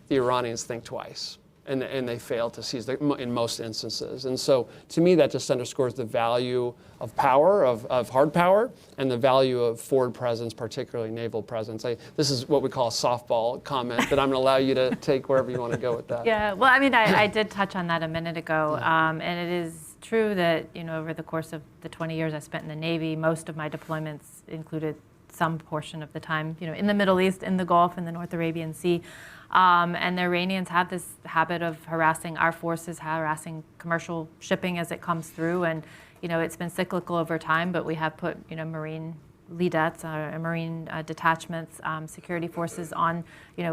the Iranians think twice. And they fail to seize in most instances. And so to me, that just underscores the value of power, of hard power, and the value of forward presence, particularly naval presence. This is what we call a softball comment that I'm going to allow you to take wherever you want to go with that. Yeah, well, I mean, I did touch on that a minute ago, and it is true that, over the course of the 20 years I spent in the Navy, most of my deployments included some portion of the time, in the Middle East, in the Gulf, in the North Arabian Sea. And the Iranians have this habit of harassing our forces, harassing commercial shipping as it comes through. And, it's been cyclical over time, but we have put, Marine leadettes, Marine detachments, security forces on,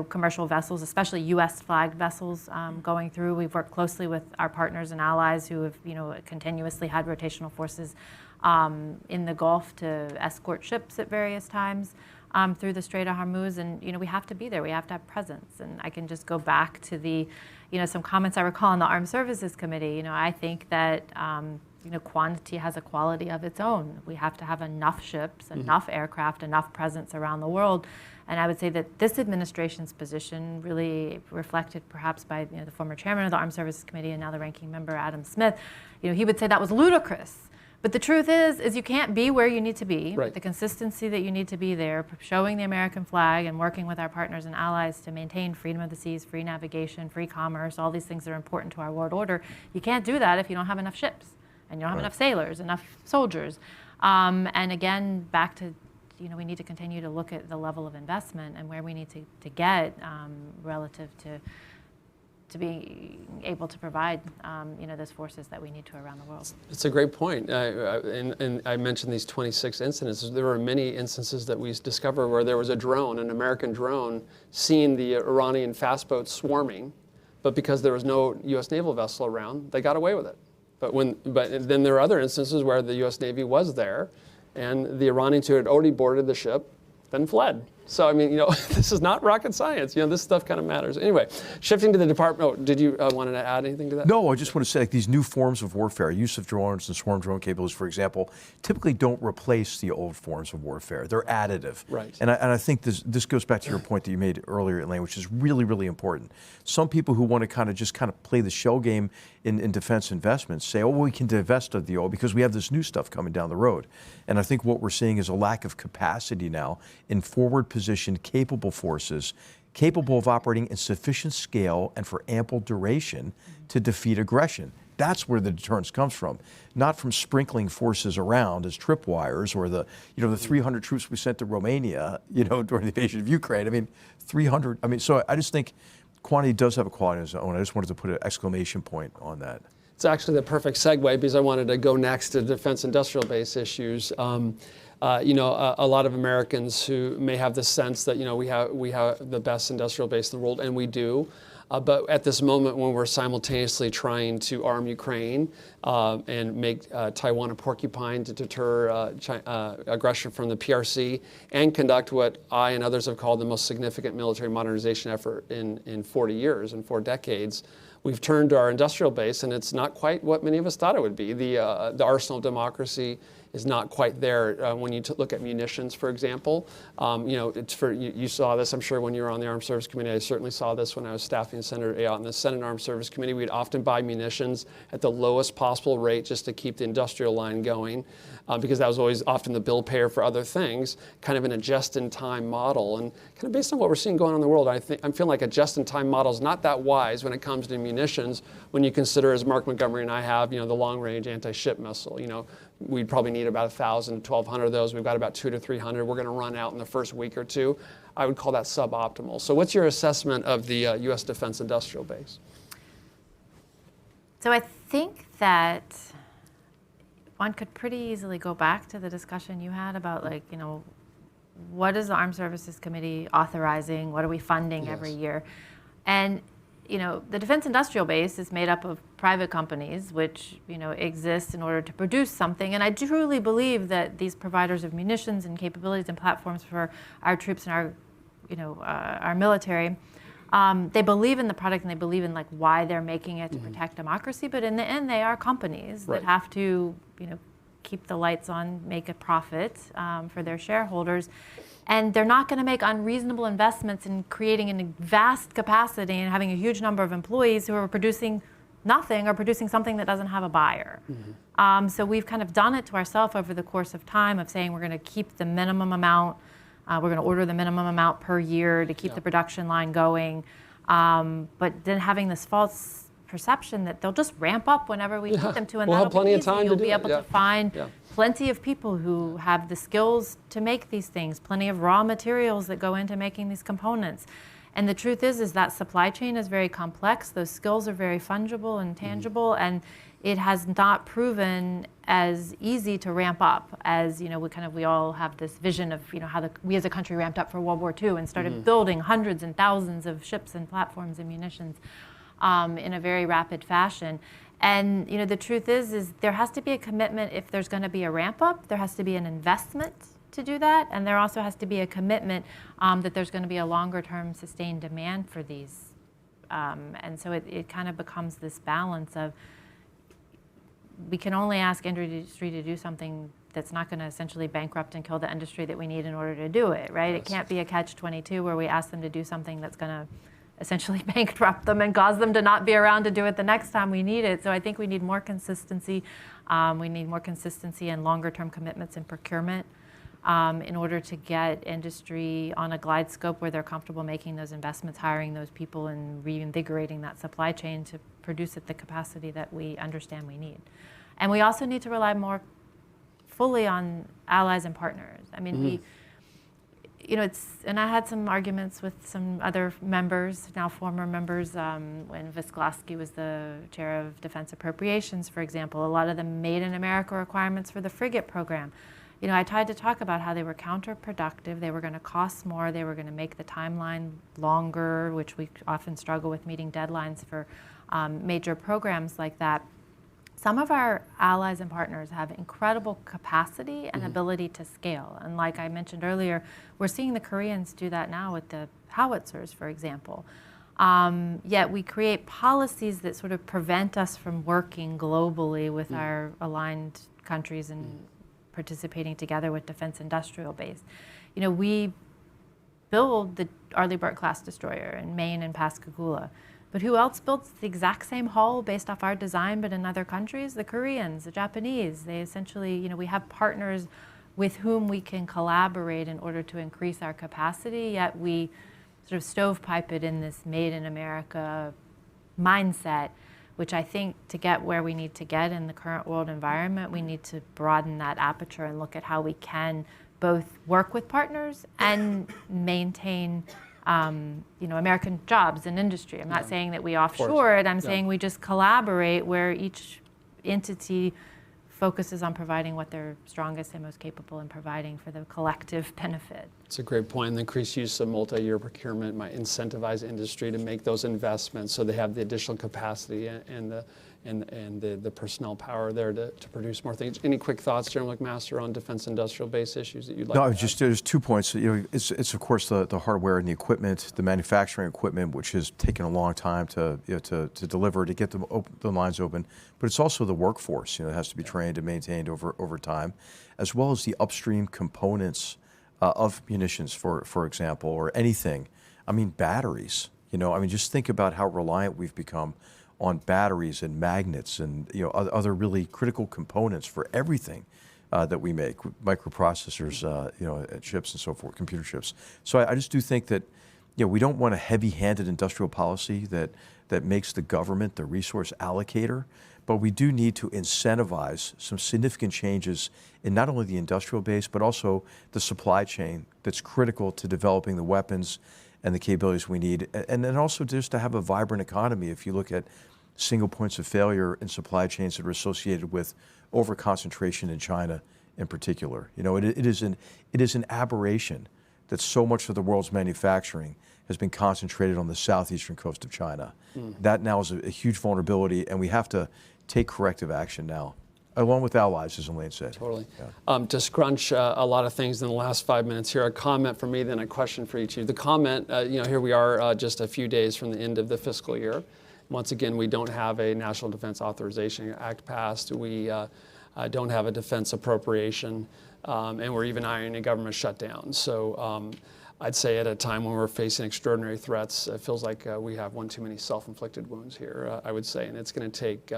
commercial vessels, especially U.S. flagged vessels going through. We've worked closely with our partners and allies who have, continuously had rotational forces in the Gulf to escort ships at various times through the Strait of Hormuz. And, we have to be there. We have to have presence. And I can just go back to the, some comments I recall in the Armed Services Committee. I think that quantity has a quality of its own. We have to have enough ships, enough aircraft, enough presence around the world. And I would say that this administration's position, really reflected perhaps by the former chairman of the Armed Services Committee and now the ranking member, Adam Smith, he would say that was ludicrous. But the truth is you can't be where you need to be. Right. The consistency that you need to be there, showing the American flag and working with our partners and allies to maintain freedom of the seas, free navigation, free commerce, all these things that are important to our world order. You can't do that if you don't have enough ships. And you don't have enough sailors, enough soldiers. And again, back to, we need to continue to look at the level of investment and where we need to get relative to being able to provide, those forces that we need to around the world. It's a great point. And I mentioned these 26 incidents. There were many instances that we discovered where there was a drone, an American drone, seeing the Iranian fast boats swarming, but because there was no U.S. naval vessel around, they got away with it. But then there are other instances where the U.S. Navy was there, and the Iranians who had already boarded the ship then fled. So, I mean, this is not rocket science. This stuff kind of matters. Anyway, shifting to the department. Oh, did you want to add anything to that? No, I just want to say these new forms of warfare, use of drones and swarm drone capabilities, for example, typically don't replace the old forms of warfare. They're additive. Right. And I think this goes back to your point that you made earlier, Elaine, which is really, really important. Some people who want to kind of play the shell game in defense investments say, oh, well, we can divest of the old because we have this new stuff coming down the road. And I think what we're seeing is a lack of capacity now in forward positioned, capable forces, capable of operating in sufficient scale and for ample duration to defeat aggression. That's where the deterrence comes from, not from sprinkling forces around as tripwires or the 300 troops we sent to Romania, during the invasion of Ukraine. I mean, 300. I mean, so I just think quantity does have a quality of its own. I just wanted to put an exclamation point on that. It's actually the perfect segue because I wanted to go next to defense industrial base issues. A lot of Americans who may have the sense that we have the best industrial base in the world, and we do. But at this moment, when we're simultaneously trying to arm Ukraine and make Taiwan a porcupine to deter aggression from the PRC, and conduct what I and others have called the most significant military modernization effort in 40 years, in 4 decades, we've turned to our industrial base, and it's not quite what many of us thought it would be. The arsenal of democracy is not quite there. When you look at munitions, for example, you saw this, I'm sure, when you were on the Armed Services Committee. I certainly saw this when I was staffing Senator on the Senate Armed Services Committee. We'd often buy munitions at the lowest possible rate just to keep the industrial line going, because that was always often the bill payer for other things, kind of in a just-in-time model. And kind of based on what we're seeing going on in the world, I'm feeling like a just-in-time model is not that wise when it comes to munitions. When you consider, as Mark Montgomery and I have, the long-range anti-ship missile. We'd probably need about 1,000 to 1,200 of those. We've got about 200 to 300. We're going to run out in the first week or two. I would call that suboptimal. So what's your assessment of the U.S. defense industrial base? So I think that one could pretty easily go back to the discussion you had about, what is the Armed Services Committee authorizing? What are we funding every year? And the defense industrial base is made up of private companies, which, exist in order to produce something. And I truly believe that these providers of munitions and capabilities and platforms for our troops and our military, they believe in the product and they believe in why they're making it to protect democracy. But in the end, they are companies that have to, keep the lights on, make a profit for their shareholders. And they're not going to make unreasonable investments in creating a vast capacity and having a huge number of employees who are producing nothing or producing something that doesn't have a buyer. So we've kind of done it to ourselves over the course of time of saying we're going to keep the minimum amount, we're going to order the minimum amount per year to keep the production line going. But then having this false perception that they'll just ramp up whenever we need them to, and We'll have that'll plenty be of easy. time to You'll do be it. able Yeah. to find Yeah. plenty of people who have the skills to make these things, plenty of raw materials that go into making these components. And the truth is that supply chain is very complex. Those skills are very fungible and tangible, and it has not proven as easy to ramp up as, we all have this vision of, how we as a country ramped up for World War II and started building hundreds and thousands of ships and platforms and munitions in a very rapid fashion. And, the truth is there has to be a commitment if there's going to be a ramp up. There has to be an investment to do that, and there also has to be a commitment that there's going to be a longer-term sustained demand for these. And so it kind of becomes this balance of, we can only ask industry to do something that's not going to essentially bankrupt and kill the industry that we need in order to do it, right? Yes. It can't be a catch-22 where we ask them to do something that's going to essentially bankrupt them and cause them to not be around to do it the next time we need it. So I think we need more consistency. We need more consistency and longer-term commitments in procurement in order to get industry on a glide scope where they're comfortable making those investments, hiring those people, and reinvigorating that supply chain to produce at the capacity that we understand we need. And we also need to rely more fully on allies and partners. I mean, and I had some arguments with some other members, now former members, when Visklosky was the chair of Defense Appropriations, for example. A lot of the Made in America requirements for the frigate program. I tried to talk about how they were counterproductive, they were going to cost more, they were going to make the timeline longer, which we often struggle with meeting deadlines for major programs like that. Some of our allies and partners have incredible capacity and ability to scale. And like I mentioned earlier, we're seeing the Koreans do that now with the howitzers, for example. Yet we create policies that sort of prevent us from working globally with our aligned countries and participating together with defense industrial base. We build the Arleigh Burke-class destroyer in Maine and Pascagoula. But who else builds the exact same hull based off our design but in other countries? The Koreans, the Japanese. They essentially, we have partners with whom we can collaborate in order to increase our capacity, yet we sort of stovepipe it in this made in America mindset, which I think to get where we need to get in the current world environment, we need to broaden that aperture and look at how we can both work with partners and maintain American jobs and industry. I'm not saying that we offshore it. I'm saying we just collaborate where each entity focuses on providing what they're strongest and most capable in providing for the collective benefit. It's a great point. And the increased use of multi-year procurement might incentivize industry to make those investments so they have the additional capacity and the personnel power there to produce more things. Any quick thoughts, General McMaster, on defense industrial base issues that you'd like to add? There's 2 points. It's of course the hardware and the equipment, the manufacturing equipment, which has taken a long time to deliver, to get the lines open. But it's also the workforce, that has to be trained and maintained over time, as well as the upstream components of munitions, for example, or anything. I mean, batteries. Just think about how reliant we've become on batteries and magnets and other really critical components for everything that we make, microprocessors, chips and so forth, computer chips. So I just do think that we don't want a heavy-handed industrial policy that makes the government the resource allocator, but we do need to incentivize some significant changes in not only the industrial base, but also the supply chain that's critical to developing the weapons and the capabilities we need. And then also just to have a vibrant economy. If you look at single points of failure in supply chains that are associated with over-concentration in China in particular. It is an aberration that so much of the world's manufacturing has been concentrated on the southeastern coast of China. That now is a huge vulnerability, and we have to take corrective action now, along with allies, as Elaine said. Totally. Yeah. To scrunch a lot of things in the last 5 minutes here, a comment from me, then a question for each of you. The comment, here we are just a few days from the end of the fiscal year. Once again, we don't have a National Defense Authorization Act passed. We don't have a defense appropriation, and we're even eyeing a government shutdown. So I'd say at a time when we're facing extraordinary threats, it feels like we have one too many self-inflicted wounds here, I would say. And it's going to take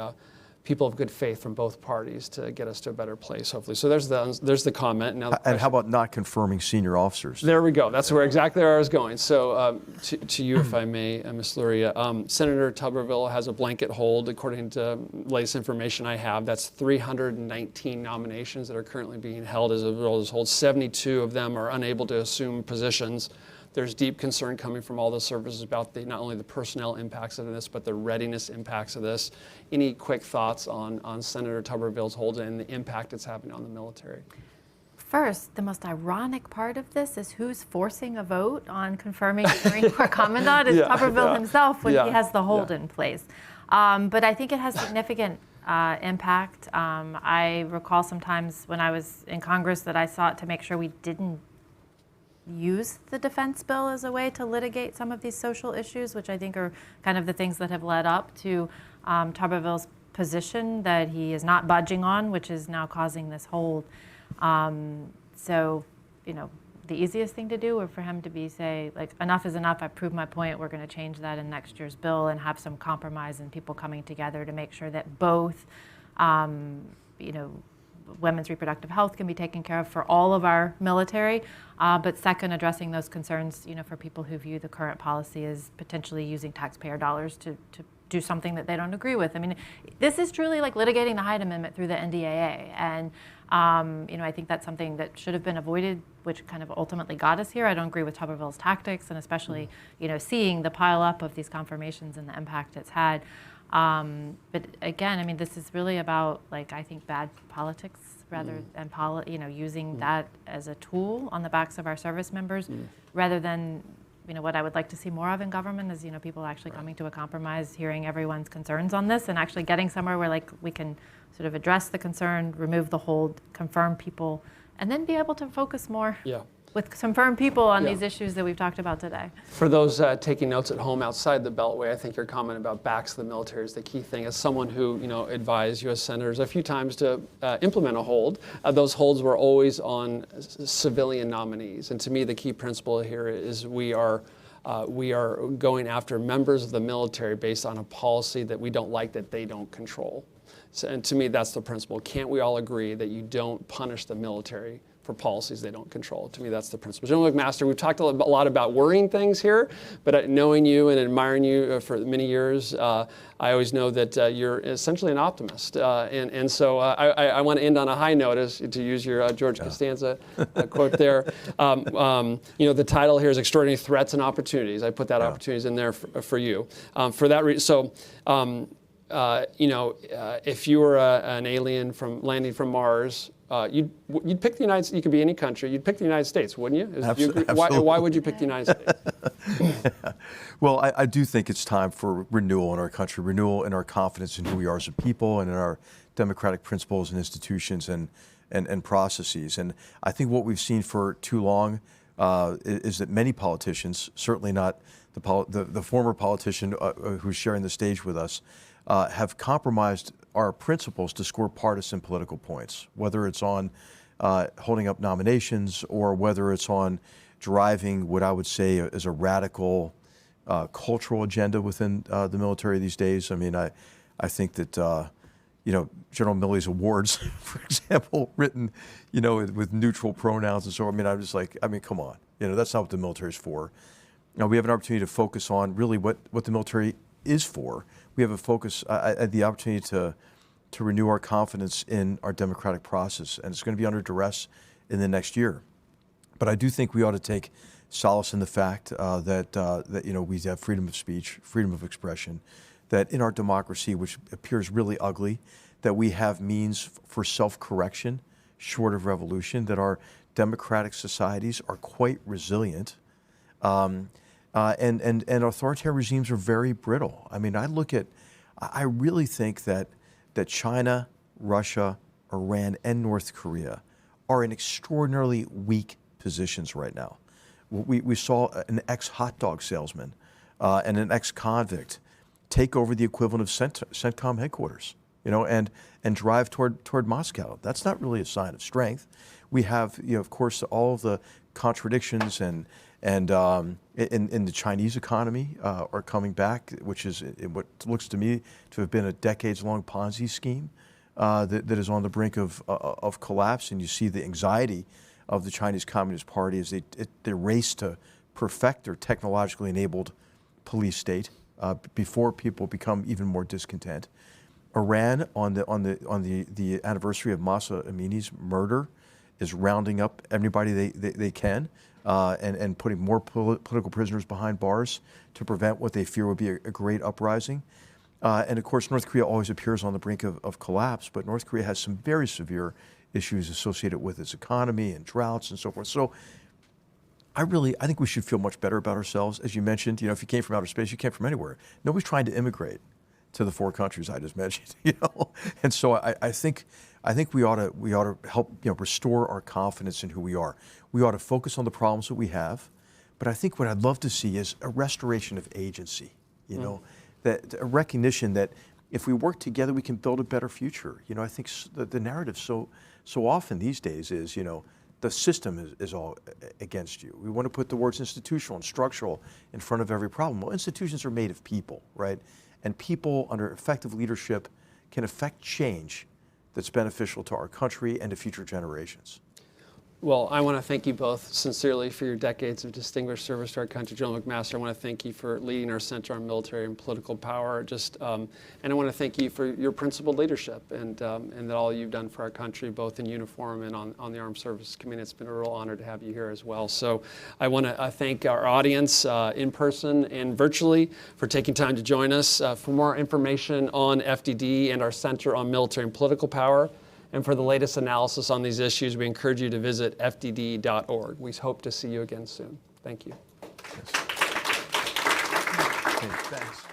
people of good faith from both parties to get us to a better place, hopefully. So there's the comment. Now, And how about not confirming senior officers? There we go. That's exactly where I was going. So to you, if I may, Ms. Luria, Senator Tuberville has a blanket hold, according to latest information I have. That's 319 nominations that are currently being held as a result of this hold. 72 of them are unable to assume positions. There's deep concern coming from all the services about not only the personnel impacts of this, but the readiness impacts of this. Any quick thoughts on Senator Tuberville's hold and the impact it's having on the military? First, the most ironic part of this is who's forcing a vote on confirming the Marine Corps Commandant is Tuberville himself when he has the hold in place. But I think it has significant impact. I recall sometimes when I was in Congress that I sought to make sure we didn't use the defense bill as a way to litigate some of these social issues, which I think are kind of the things that have led up to Tuberville's position that he is not budging on, which is now causing this hold. So, the easiest thing to do would for him to say, like, enough is enough, I've proved my point, we're going to change that in next year's bill and have some compromise and people coming together to make sure that both, women's reproductive health can be taken care of for all of our military, but second, addressing those concerns, for people who view the current policy as potentially using taxpayer dollars to do something that they don't agree with. I mean, this is truly like litigating the Hyde Amendment through the NDAA, and I think that's something that should have been avoided, which kind of ultimately got us here. I don't agree with Tuberville's tactics, and especially, seeing the pile up of these confirmations and the impact it's had. But again, I mean, this is really about, like, I think bad politics rather than using that as a tool on the backs of our service members, rather than, what I would like to see more of in government is, people actually coming to a compromise, hearing everyone's concerns on this, and actually getting somewhere where, like, we can sort of address the concern, remove the hold, confirm people, and then be able to focus more with some firm people on these issues that we've talked about today. For those taking notes at home outside the Beltway, I think your comment about backs of the military is the key thing. As someone who advised U.S. senators a few times to implement a hold, those holds were always on civilian nominees. And to me, the key principle here is we are going after members of the military based on a policy that we don't like, that they don't control. So, and to me, that's the principle. Can't we all agree that you don't punish the military for policies they don't control? To me, that's the principle. General McMaster, we've talked a lot about worrying things here, but knowing you and admiring you for many years, I always know that you're essentially an optimist. And so I want to end on a high note, to use your George Costanza quote there. The title here is Extraordinary Threats and Opportunities. I put that opportunities in there for you. For that reason, so if you were an alien landing from Mars, you'd pick the United States. You could be any country. You'd pick the United States, wouldn't you? Absolutely. Why would you pick the United States? Well, I do think it's time for renewal in our country, renewal in our confidence in who we are as a people and in our democratic principles and institutions and processes. And I think what we've seen for too long is that many politicians, certainly not the former politician who's sharing the stage with us, have compromised our principles to score partisan political points, whether it's on holding up nominations or whether it's on driving what I would say is a radical cultural agenda within the military these days. I mean, I think that General Milley's awards, for example, written with neutral pronouns and so on. I mean, I'm just like, come on, that's not what the military is for. Now we have an opportunity to focus on really what the military is for. We have a focus, the opportunity to renew our confidence in our democratic process, and it's going to be under duress in the next year. But I do think we ought to take solace in the fact that we have freedom of speech, freedom of expression, that in our democracy, which appears really ugly, that we have means for self-correction, short of revolution, that our democratic societies are quite resilient. And authoritarian regimes are very brittle. I mean, I really think that China, Russia, Iran, and North Korea are in extraordinarily weak positions right now. We saw an ex-hot dog salesman and an ex-convict take over the equivalent of CENTCOM headquarters, and drive toward Moscow. That's not really a sign of strength. We have, of course, all of the contradictions and And in the Chinese economy are coming back, which is what looks to me to have been a decades-long Ponzi scheme that is on the brink of collapse. And you see the anxiety of the Chinese Communist Party as they race to perfect their technologically enabled police state before people become even more discontent. Iran, on the anniversary of Mahsa Amini's murder, is rounding up everybody they can and putting more political prisoners behind bars to prevent what they fear would be a great uprising. And of course, North Korea always appears on the brink of collapse, but North Korea has some very severe issues associated with its economy and droughts and so forth. So I think we should feel much better about ourselves. As you mentioned, if you came from outer space, you came from anywhere. Nobody's trying to immigrate to the 4 countries I just mentioned, And so I think we ought to help restore our confidence in who we are. We ought to focus on the problems that we have, but I think what I'd love to see is a restoration of agency. That a recognition that if we work together, we can build a better future. I think the narrative so often these days is the system is all against you. We want to put the words institutional and structural in front of every problem. Well, institutions are made of people, right? And people under effective leadership can affect change that's beneficial to our country and to future generations. Well, I want to thank you both sincerely for your decades of distinguished service to our country. General McMaster, I want to thank you for leading our Center on Military and Political Power. And I want to thank you for your principled leadership and that all you've done for our country, both in uniform and on the Armed Services Committee. It's been a real honor to have you here as well. So I want to thank our audience in person and virtually for taking time to join us. For more information on FDD and our Center on Military and Political Power, and for the latest analysis on these issues, we encourage you to visit fdd.org. We hope to see you again soon. Thank you. Yes. Okay, thanks.